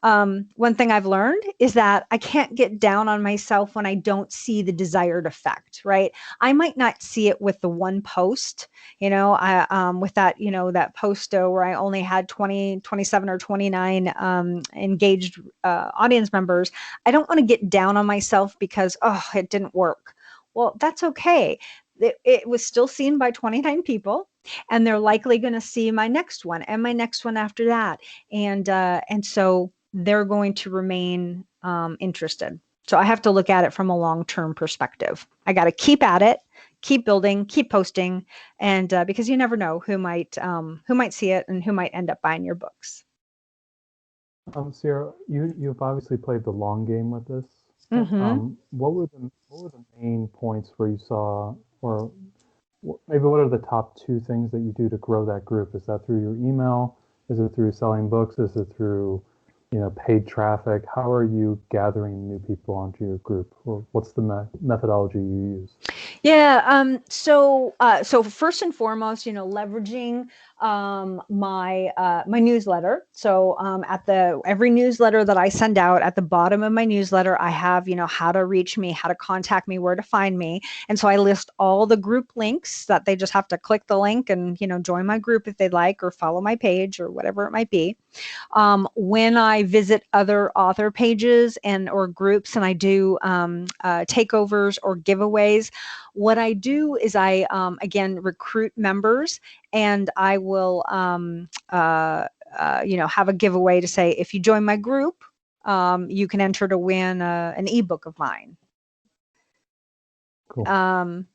One thing I've learned is that I can't get down on myself when I don't see the desired effect, right? I might not see it with the one post, with that, that post where I only had 27 or 29 engaged audience members. I don't want to get down on myself because, it didn't work. Well, that's okay. It was still seen by 29 people, and they're likely going to see my next one and my next one after that. And so they're going to remain interested. So I have to look at it from a long-term perspective. I got to keep at it, keep building, keep posting, and because you never know who might see it and who might end up buying your books. Sierra, you've obviously played the long game with this. Mm-hmm. What were the main points where you saw, or maybe what are the top 2 things that you do to grow that group? Is that through your email? Is it through selling books? Is it through, paid traffic? How are you gathering new people onto your group? Or what's the methodology you use? Yeah. So first and foremost, leveraging my newsletter. So at every newsletter that I send out, at the bottom of my newsletter, I have, how to reach me, how to contact me, where to find me. And so I list all the group links that they just have to click the link and, join my group if they'd like, or follow my page or whatever it might be. When I visit other author pages or groups and I do takeovers or giveaways, what I do is I, again, recruit members, and I will, have a giveaway to say, if you join my group, you can enter to win an ebook of mine. Cool.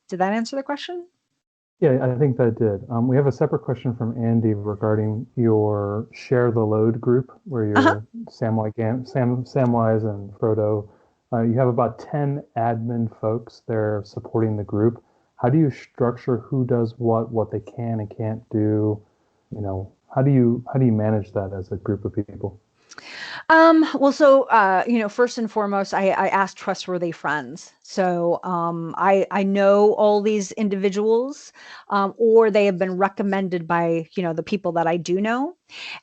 Did that answer the question? Yeah, I think that did. We have a separate question from Andy regarding your Share the Load group, where you're Samwise and Frodo. You have about 10 admin folks there supporting the group. How do you structure who does what they can and can't do? How do you manage that as a group of people? First and foremost, I ask trustworthy friends. So I know all these individuals, or they have been recommended by, the people that I do know.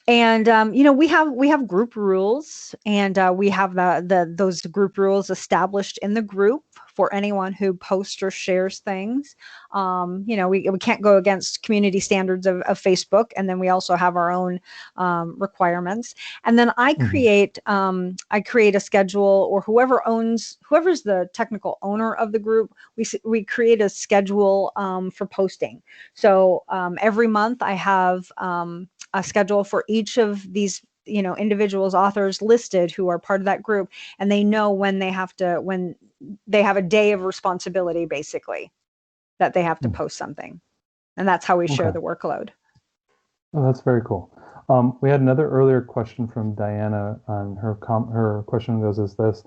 And we have group rules, and we have those group rules established in the group for anyone who posts or shares things. We can't go against community standards of Facebook, and then we also have our own requirements. And then I create a schedule, or whoever's the technical owner of the group, we create a schedule for posting. So every month I have a schedule for each of these individuals, authors listed who are part of that group, and they know when they have a day of responsibility, basically, that they have to post something. And that's how we share the workload. Oh, that's very cool. We had another earlier question from Diana, and her question goes as this: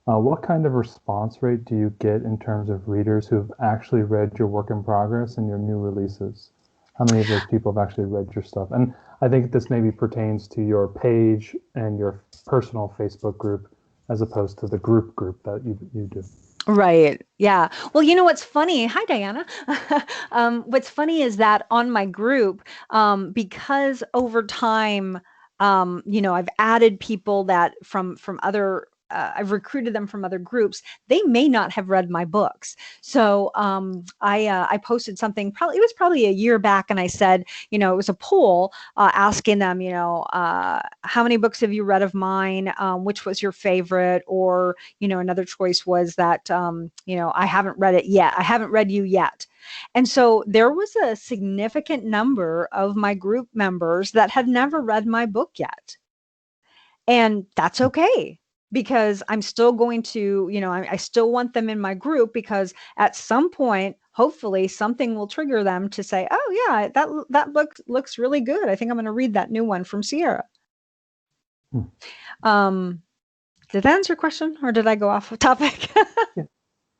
what kind of response rate do you get in terms of readers who've actually read your work in progress and your new releases? How many of those people have actually read your stuff? And I think this maybe pertains to your page and your personal Facebook group, as opposed to the group that you do. Right. Yeah. Well, what's funny? Hi, Diana. What's funny is that on my group, because over time, I've added people that from other. I've recruited them from other groups. They may not have read my books. So I posted something. It was probably a year back, and I said, it was a poll asking them, how many books have you read of mine? Which was your favorite? Or another choice was that I haven't read it yet. I haven't read you yet. And so there was a significant number of my group members that had never read my book yet. And that's okay, because I'm still going to, I still want them in my group, because at some point, hopefully something will trigger them to say, oh yeah, that book looks really good. I think I'm going to read that new one from Sierra. Did that answer your question, or did I go off topic? Yeah.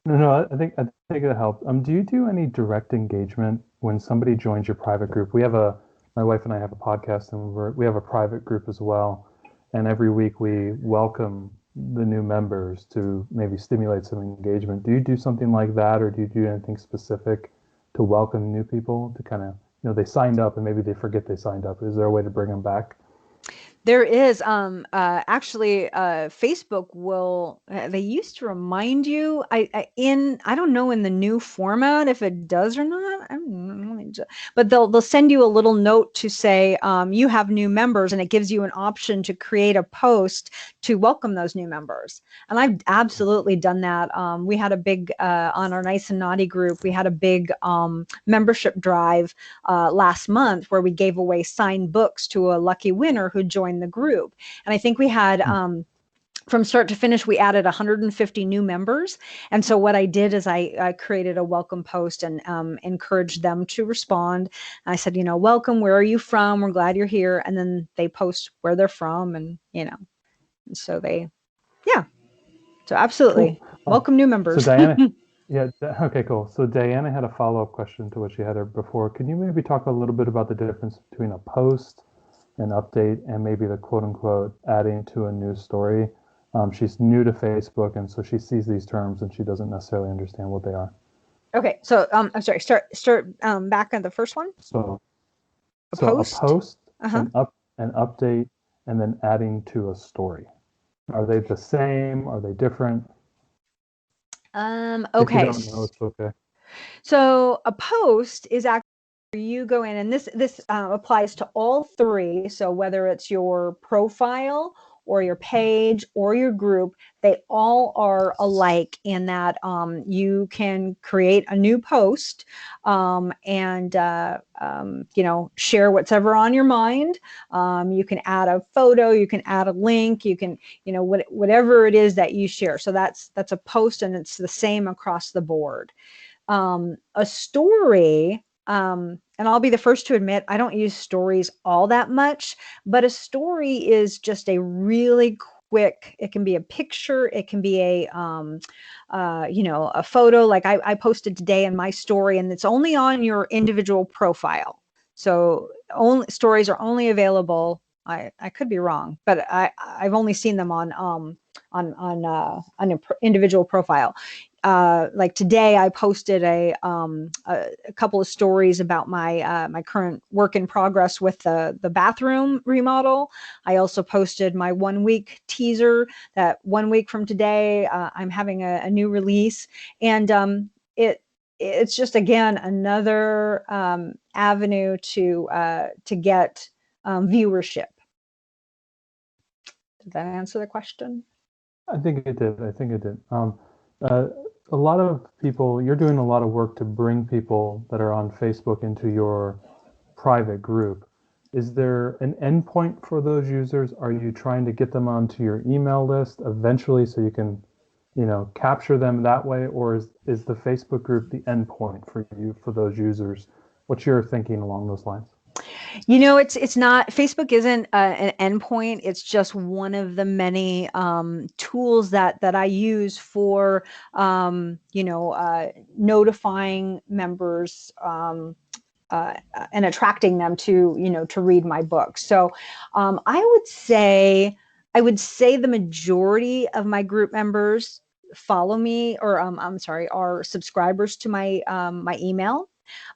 No, I think it helped. Do you do any direct engagement when somebody joins your private group? My wife and I have a podcast, and we have a private group as well. And every week we welcome the new members to maybe stimulate some engagement. Do you do something like that, or do you do anything specific to welcome new people to kind of, they signed up and maybe they forget they signed up? Is there a way to bring them back? There is actually Facebook will they used to remind you I don't know in the new format if it does or not. I don't know, but they'll send you a little note to say you have new members, and it gives you an option to create a post to welcome those new members. And I've absolutely done that. We had a big on our Nice and Naughty group, we had a big membership drive last month where we gave away signed books to a lucky winner who joined the group. And I think we had from start to finish, we added 150 new members. And so what I did is I created a welcome post and encouraged them to respond. I said, welcome, where are you from? We're glad you're here. And then they post where they're from, and and so so absolutely. Cool. Welcome new members. So Diana, yeah, okay, cool. So Diana had a follow-up question to what she had before. Can you maybe talk a little bit about the difference between a post, an update, and maybe the quote-unquote adding to a news story? She's new to Facebook, and so she sees these terms and she doesn't necessarily understand what they are. Okay, so I'm sorry. Start back on the first one. So A So post? a post, Uh-huh. an update, and then adding to a story. Are they the same? Are they different? If you Okay. don't know, it's okay. So a post is actually where you go in, and this applies to all three. So whether it's your profile or your page or your group, they all are alike in that you can create a new post and share whatever on your mind. You can add a photo, you can add a link, you can whatever it is that you share. So that's a post, and it's the same across the board. A story, and I'll be the first to admit I don't use stories all that much, but a story is just a really quick, it can be a picture, it can be a photo. Like I posted today in my story, and it's only on your individual profile. So only stories are only available. I could be wrong, but I've only seen them on an individual profile. Like today, I posted a couple of stories about my current work in progress with the bathroom remodel. I also posted my 1 week teaser that 1 week from today I'm having a new release, and it's just again another avenue to get viewership. Did that answer the question? I think it did. I think it did. Uh, a lot of people, you're doing a lot of work to bring people that are on Facebook into your private group. Is there an endpoint for those users? Are you trying to get them onto your email list eventually so you can, capture them that way? Or is the Facebook group the endpoint for you, for those users? What's your thinking along those lines? It's not, Facebook isn't an endpoint. It's just one of the many tools that I use for notifying members and attracting them to read my book. So I would say the majority of my group members follow me, or I'm sorry, are subscribers to my email.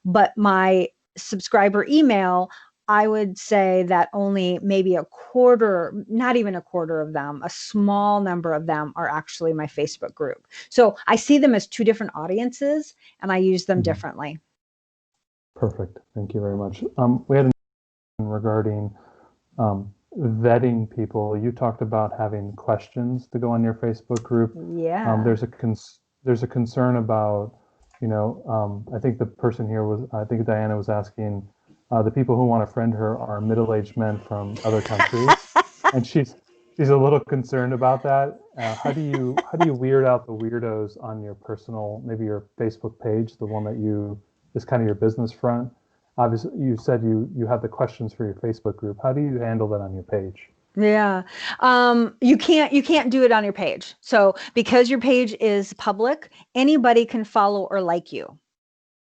But my subscriber email, I would say that only maybe a quarter, not even a quarter of them, a small number of them are actually my Facebook group. So I see them as two different audiences, and I use them differently. Perfect. Thank you very much. We had a question regarding vetting people. You talked about having questions to go on your Facebook group. Yeah. There's a concern about, I think the person here I think Diana was asking, the people who want to friend her are middle-aged men from other countries, and she's a little concerned about that. How do you weird out the weirdos on your personal, maybe your Facebook page, the one that is kind of your business front? Obviously, you said you have the questions for your Facebook group. How do you handle that on your page? Yeah. You can't do it on your page. So because your page is public, anybody can follow or like you.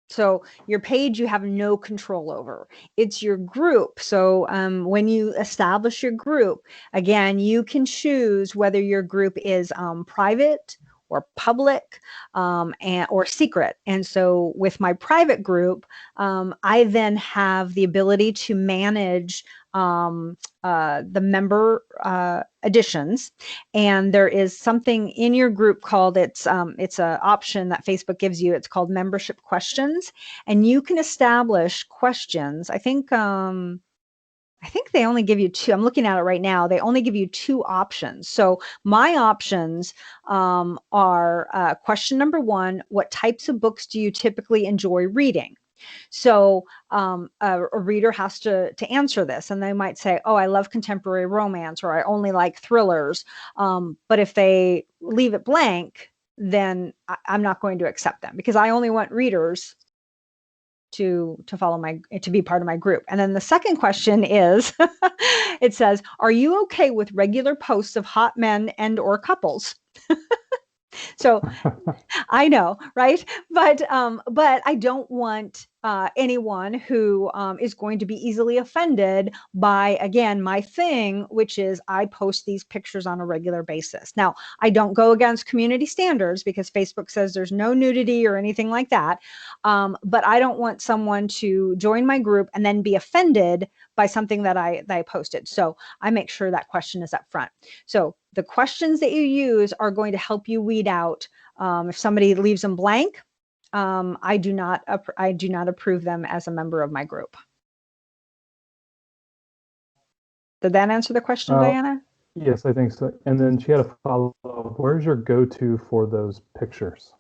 So your page you have no control over. It's your group. So when you establish your group, again, you can choose whether your group is private or public or secret. And so with my private group, I then have the ability to manage the member additions, and there is something in your group called it's an option that Facebook gives you. It's called membership questions, and you can establish questions. I think they only give you two. I'm looking at it right now. They only give you two options. So my options are question number one: what types of books do you typically enjoy reading? So a reader has to answer this, and they might say, oh, I love contemporary romance, or I only like thrillers. But if they leave it blank, then I'm not going to accept them, because I only want readers to be part of my group. And then the second question is, it says, are you okay with regular posts of hot men and or couples? So I know, right? But I don't want anyone who is going to be easily offended by, again, my thing, which is I post these pictures on a regular basis. Now, I don't go against community standards because Facebook says there's no nudity or anything like that. But I don't want someone to join my group and then be offended by something that I posted. So I make sure that question is up front. So the questions that you use are going to help you weed out if somebody leaves them blank. I do not approve them as a member of my group. Did that answer the question, Diana? Yes, I think so. And then she had a follow-up. Where's your go-to for those pictures?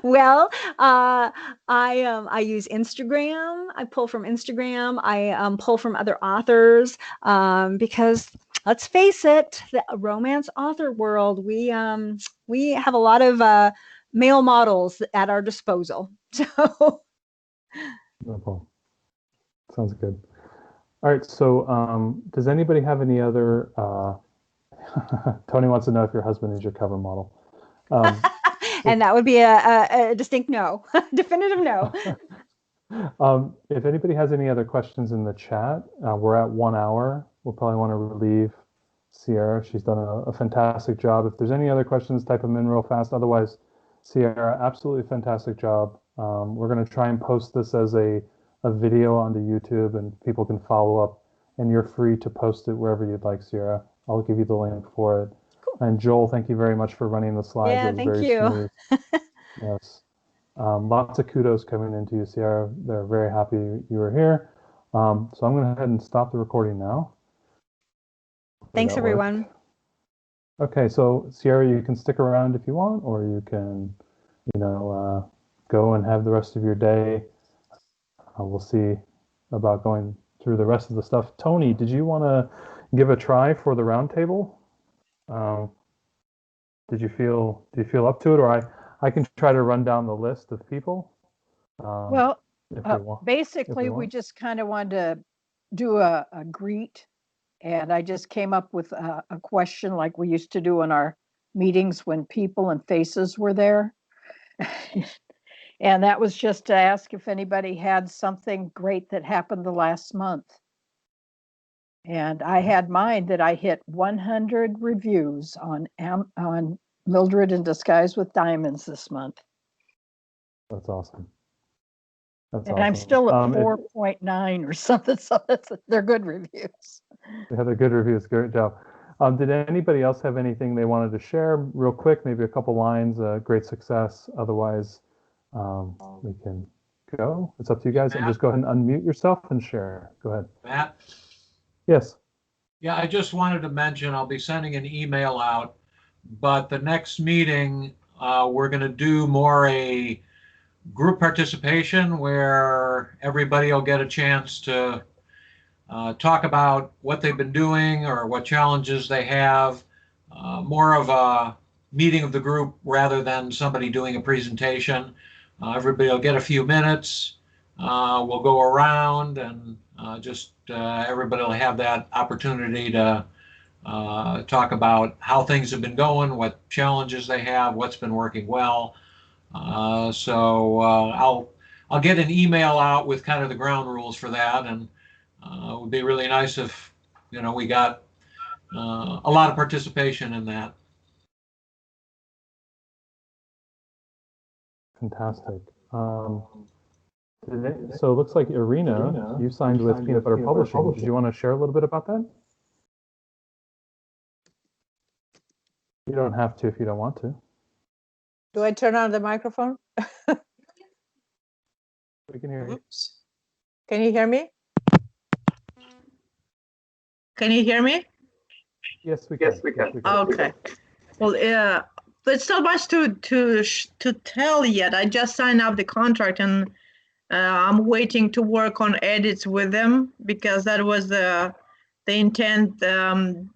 Well, I use Instagram. I pull from Instagram. I pull from other authors because let's face it, the romance author world, we have a lot of male models at our disposal. So No problem. Sounds good. All right. So, does anybody have any other? Tony wants to know if your husband is your cover model. and that would be a distinct no, definitive no. If anybody has any other questions in the chat, we're at 1 hour. We'll probably want to relieve Sierra. She's done a fantastic job. If there's any other questions, type them in real fast. Otherwise, Sierra, absolutely fantastic job. We're going to try and post this as a video onto YouTube, and people can follow up. And you're free to post it wherever you'd like, Sierra. I'll give you the link for it. Cool. And Joel, thank you very much for running the slides. Yeah, it was thank very you. Smooth. Yes. Lots of kudos coming into you, Sierra. They're very happy you were here. So I'm going to go ahead and stop the recording now. Thanks, everyone. Okay, so Sierra, you can stick around if you want, or you can, go and have the rest of your day. We'll see about going through the rest of the stuff. Tony, did you want to give a try for the roundtable? Do you feel up to it, or I can try to run down the list of people? Well, basically, we just kind of wanted to do a greet, and I just came up with a question like we used to do in our meetings when people and faces were there. And that was just to ask if anybody had something great that happened the last month. And I had mine that I hit 100 reviews on Mildred in Disguise with Diamonds this month. That's awesome. And awesome. I'm still at 4.9 or something, so they're good reviews. Yeah, they're good reviews. Great job. Did anybody else have anything they wanted to share real quick? Maybe a couple lines, great success. Otherwise, we can go. It's up to you guys. And just go ahead and unmute yourself and share. Go ahead. Matt? Yes. Yeah, I just wanted to mention I'll be sending an email out, but the next meeting, we're going to do more a group participation where everybody will get a chance to talk about what they've been doing or what challenges they have. More of a meeting of the group rather than somebody doing a presentation. Everybody will get a few minutes. We'll go around and everybody will have that opportunity to talk about how things have been going, what challenges they have, what's been working well. So I'll get an email out with kind of the ground rules for that, and it would be really nice if we got a lot of participation in that. Fantastic. So it looks like Irina, you signed with Peanut Butter Publishing. Did you want to share a little bit about that? You don't have to if you don't want to. Do I turn on the microphone? We can hear you. Oops. Can you hear me? Can you hear me? Yes, we can. Yes, we can. Okay. Well, yeah, there's not much to tell yet. I just signed up the contract, and I'm waiting to work on edits with them because that was the intent.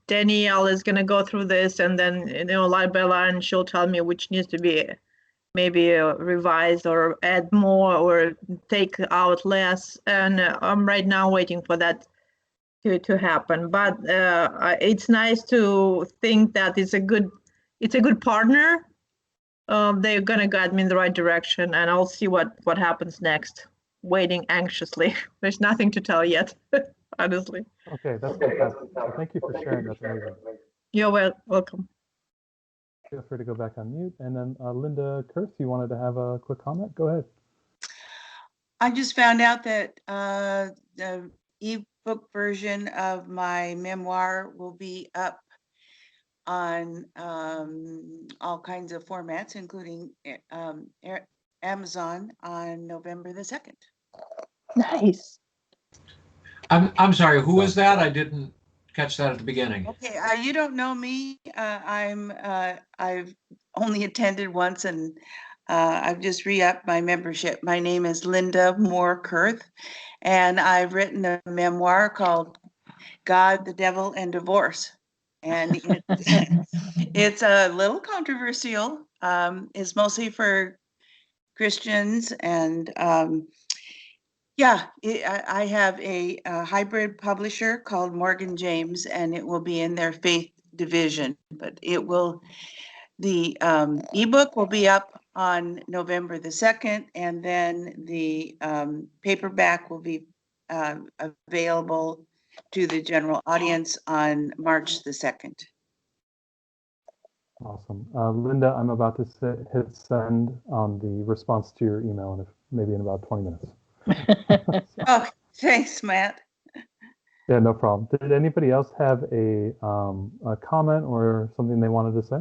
Danielle is going to go through this, and then line by line, she'll tell me which needs to be maybe revised or add more or take out less. And I'm right now waiting for that to happen. But it's nice to think that it's a good partner, they're gonna guide me in the right direction, and I'll see what happens next. Waiting anxiously. There's nothing to tell yet, honestly. Okay, that's fantastic. So thank you for sharing. That's amazing. You're welcome. Feel free to go back on mute. And then Linda Kurth, you wanted to have a quick comment? Go ahead. I just found out that the ebook version of my memoir will be up on all kinds of formats, including Amazon on November the 2nd. Nice. I'm sorry, who was that? I didn't catch that at the beginning. Okay, you don't know me. I've only attended once, and I've just re-upped my membership. My name is Linda Moore Kurth, and I've written a memoir called God, the Devil, and Divorce. And it's a little controversial. It's mostly for Christians, and yeah, I have a hybrid publisher called Morgan James, and it will be in their faith division. But the ebook will be up on November the 2nd, and then the paperback will be available to the general audience on March the 2nd. Awesome. Linda, I'm about to hit send on the response to your email, and maybe in about 20 minutes. Oh, thanks, Matt. Yeah, no problem. Did anybody else have a comment or something they wanted to say?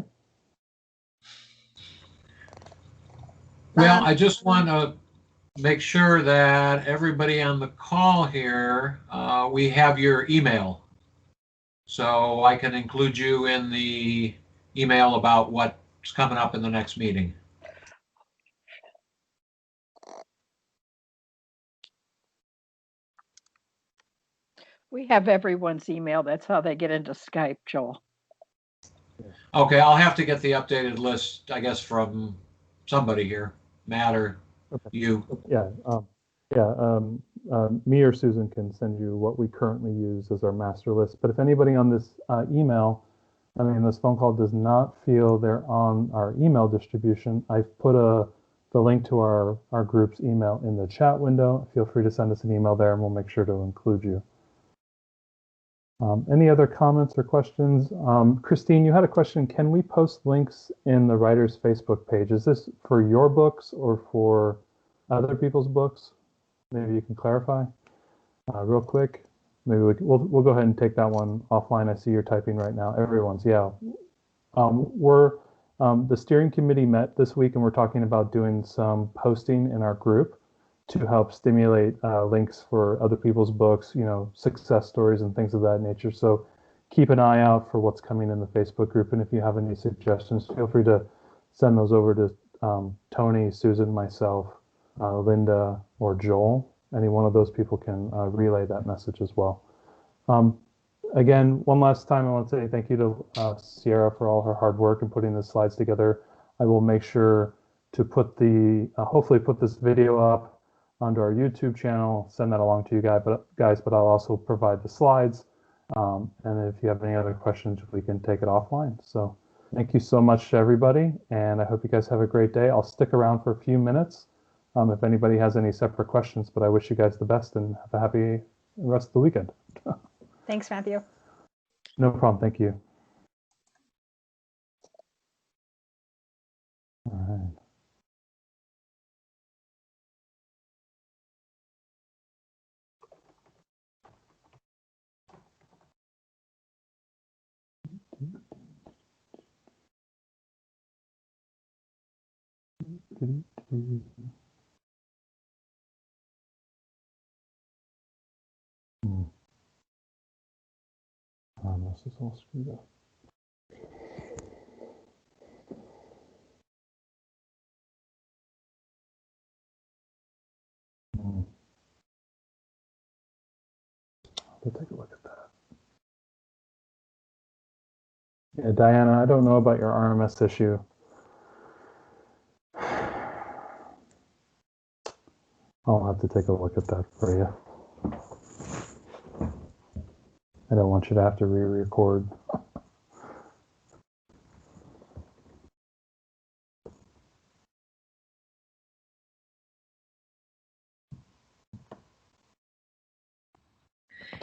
Well, I just want to make sure that everybody on the call here, we have your email. So I can include you in the email about what's coming up in the next meeting. We have everyone's email. That's how they get into Skype, Joel. Okay, I'll have to get the updated list, I guess, from somebody here, Matt or you. Yeah, me or Susan can send you what we currently use as our master list. But if anybody on this this phone call does not feel they're on our email distribution, I've put the link to our group's email in the chat window. Feel free to send us an email there, and we'll make sure to include you. Any other comments or questions? Christine, you had a question. Can we post links in the writer's Facebook page? Is this for your books or for other people's books? Maybe you can clarify real quick. Maybe we'll go ahead and take that one offline. I see you're typing right now. Everyone's, yeah. The steering committee met this week, and we're talking about doing some posting in our group to help stimulate links for other people's books, success stories and things of that nature. So keep an eye out for what's coming in the Facebook group. And if you have any suggestions, feel free to send those over to Tony, Susan, myself, Linda, or Joel. Any one of those people can relay that message as well. Again, one last time, I want to say thank you to Sierra for all her hard work in putting the slides together. I will make sure to put hopefully put this video up onto our YouTube channel, send that along to you guys, but I'll also provide the slides. And if you have any other questions, we can take it offline. So thank you so much to everybody, and I hope you guys have a great day. I'll stick around for a few minutes if anybody has any separate questions, but I wish you guys the best and have a happy rest of the weekend. Thanks, Matthew. No problem. Thank you. All right. This is all screwed up. Let's take a look at that. Yeah, Diana, I don't know about your RMS issue. I'll have to take a look at that for you. I don't want you to have to re-record.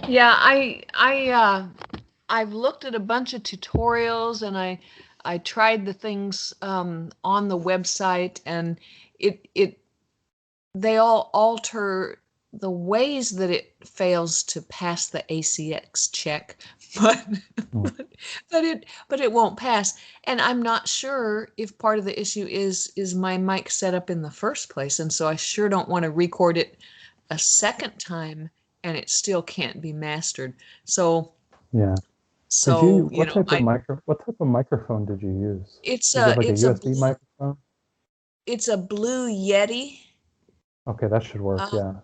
Yeah, I've looked at a bunch of tutorials and I tried the things on the website, and it they all alter the ways that it fails to pass the ACX check, but Hmm. but it won't pass. And I'm not sure if part of the issue is my mic set up in the first place, and so I sure don't want to record it a second time and it still can't be mastered. So Yeah. Did so what type of microphone did you use? it's Is it like a it's a USB microphone? it's a Blue Yeti. Okay, that should work. Uh, Yeah.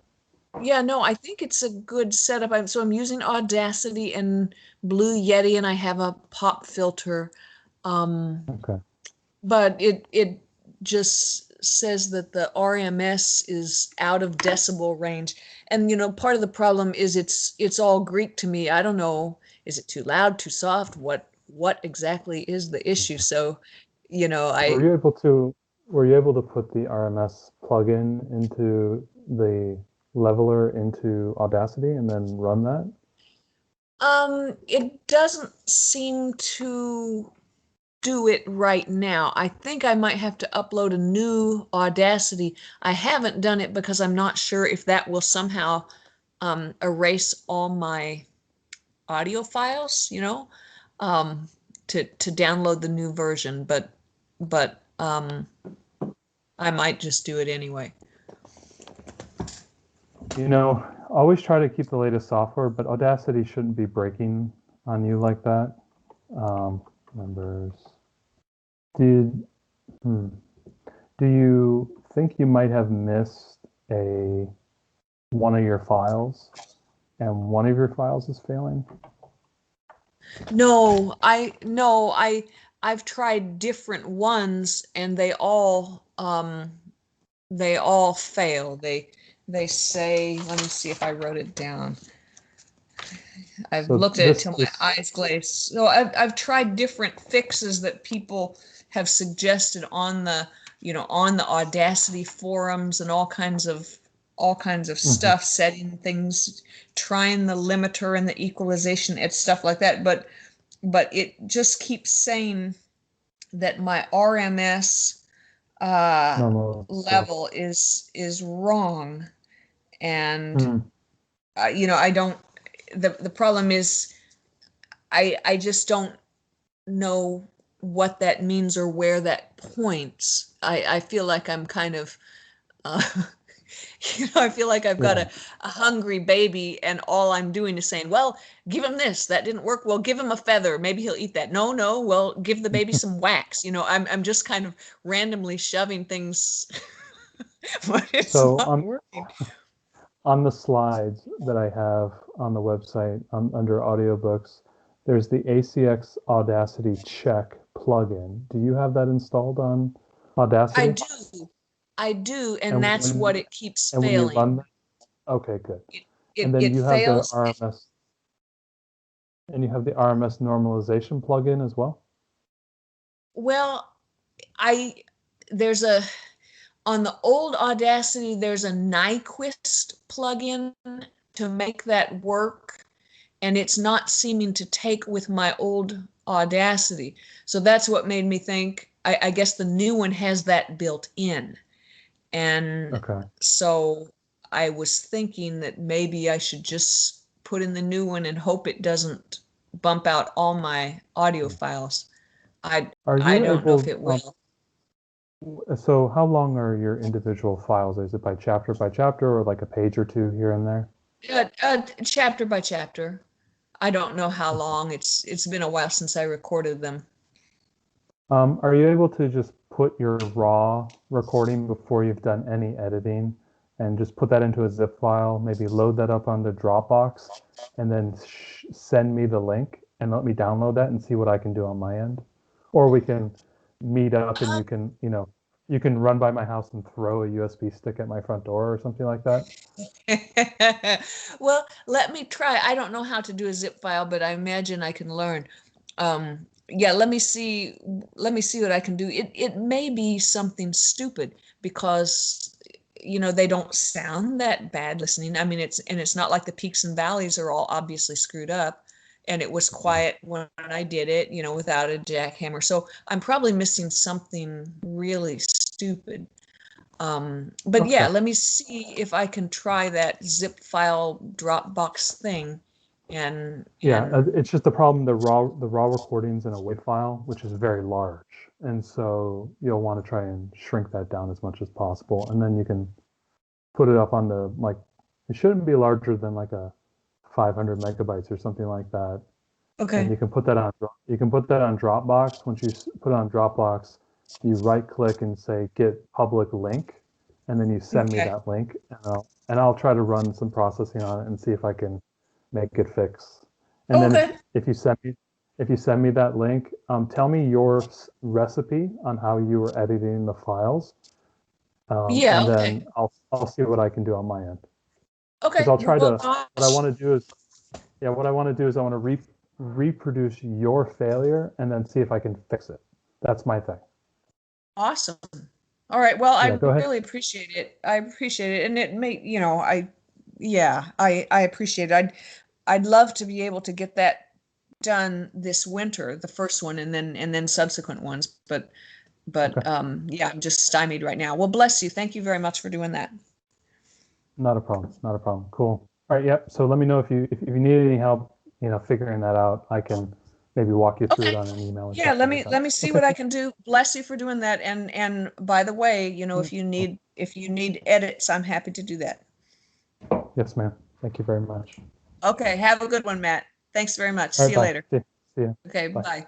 yeah, no, I think it's a good setup. I'm using Audacity and Blue Yeti, and I have a pop filter. Okay. But it just says that the RMS is out of decibel range. And part of the problem is it's all Greek to me. I don't know, is it too loud, too soft? What exactly is the issue? So, Were you able to put the RMS plugin into the leveler into Audacity and then run that? It doesn't seem to do it right now. I think I might have to upload a new Audacity. I haven't done it because I'm not sure if that will somehow erase all my audio files, to download the new version, but I might just do it anyway. Always try to keep the latest software, but Audacity shouldn't be breaking on you like that. Members. Do you think you might have missed one of your files, and one of your files is failing? No, I've tried different ones and they all fail. They say, let me see if I wrote it down. I've So looked at it till my eyes glaze. So I've tried different fixes that people have suggested on the Audacity forums and all kinds of stuff, setting things, trying the limiter and the equalization, it's stuff like that. But it just keeps saying that my RMS level is wrong, and I don't. The problem is I just don't know what that means or where that points. I feel like I'm kind of I feel like I've got a hungry baby and all I'm doing is saying, well, give him this. That didn't work. Well, give him a feather. Maybe he'll eat that. No. Well, give the baby some wax. I'm just kind of randomly shoving things, but it's not working. On the slides that I have on the website under audiobooks, there's the ACX Audacity Check plugin. Do you have that installed on Audacity? I do, and that's what it keeps failing. When you run, okay, good. And then you have fails. the RMS, and you have the RMS normalization plugin as well? Well, on the old Audacity, there's a Nyquist plugin to make that work, and it's not seeming to take with my old Audacity. So that's what made me think, I guess the new one has that built in. And so I was thinking that maybe I should just put in the new one and hope it doesn't bump out all my audio files. I don't know if it will. So how long are your individual files? Is it by chapter or like a page or two here and there? Chapter by chapter. I don't know how long. It's been a while since I recorded them. Are you able to just put your raw recording before you've done any editing and just put that into a zip file, maybe load that up onto Dropbox, and then send me the link and let me download that and see what I can do on my end? Or we can meet up and you can run by my house and throw a USB stick at my front door or something like that. Well, let me try. I don't know how to do a zip file, but I imagine I can learn. Yeah, let me see what I can do. It may be something stupid because they don't sound that bad listening. I mean, it's not like the peaks and valleys are all obviously screwed up. And it was quiet when I did it, without a jackhammer. So I'm probably missing something really stupid. But Okay. yeah, let me see if I can try that zip file Dropbox thing. And It's just the problem. The raw recordings in a WAV file, which is very large, and so you'll want to try and shrink that down as much as possible, and then you can put it up on the It shouldn't be larger than like a 500 megabytes or something like that. okay. And you can put that on Dropbox. Once you put it on Dropbox, you right click and say get public link, and then you send me Okay. that link, and I'll try to run some processing on it and see if I can make it fix. And then Okay. if you send me that link, tell me your recipe on how you were editing the files. Yeah. And Okay. then I'll see what I can do on my end. Okay. Because I'll try Well, to. What I want to do is I want to reproduce your failure and then see if I can fix it. That's my thing. awesome. All right. Well, Yeah, I go ahead. really appreciate it. I appreciate it. And it may, I appreciate it. I'd love to be able to get that done this winter, the first one, and then subsequent ones. But Okay. yeah, I'm just stymied right now. Well, bless you. Thank you very much for doing that. Not a problem. Not a problem. Cool. All right. Yep. So let me know if you need any help, figuring that out. I can maybe walk you through it on an email. Or Yeah, something like that. let me see Okay. what I can do. Bless you for doing that. And by the way, if you need edits, I'm happy to do that. Yes, ma'am. Thank you very much. Okay, have a good one, Matt. Thanks very much. All See right. you Bye. later. See ya. Okay, Bye. bye.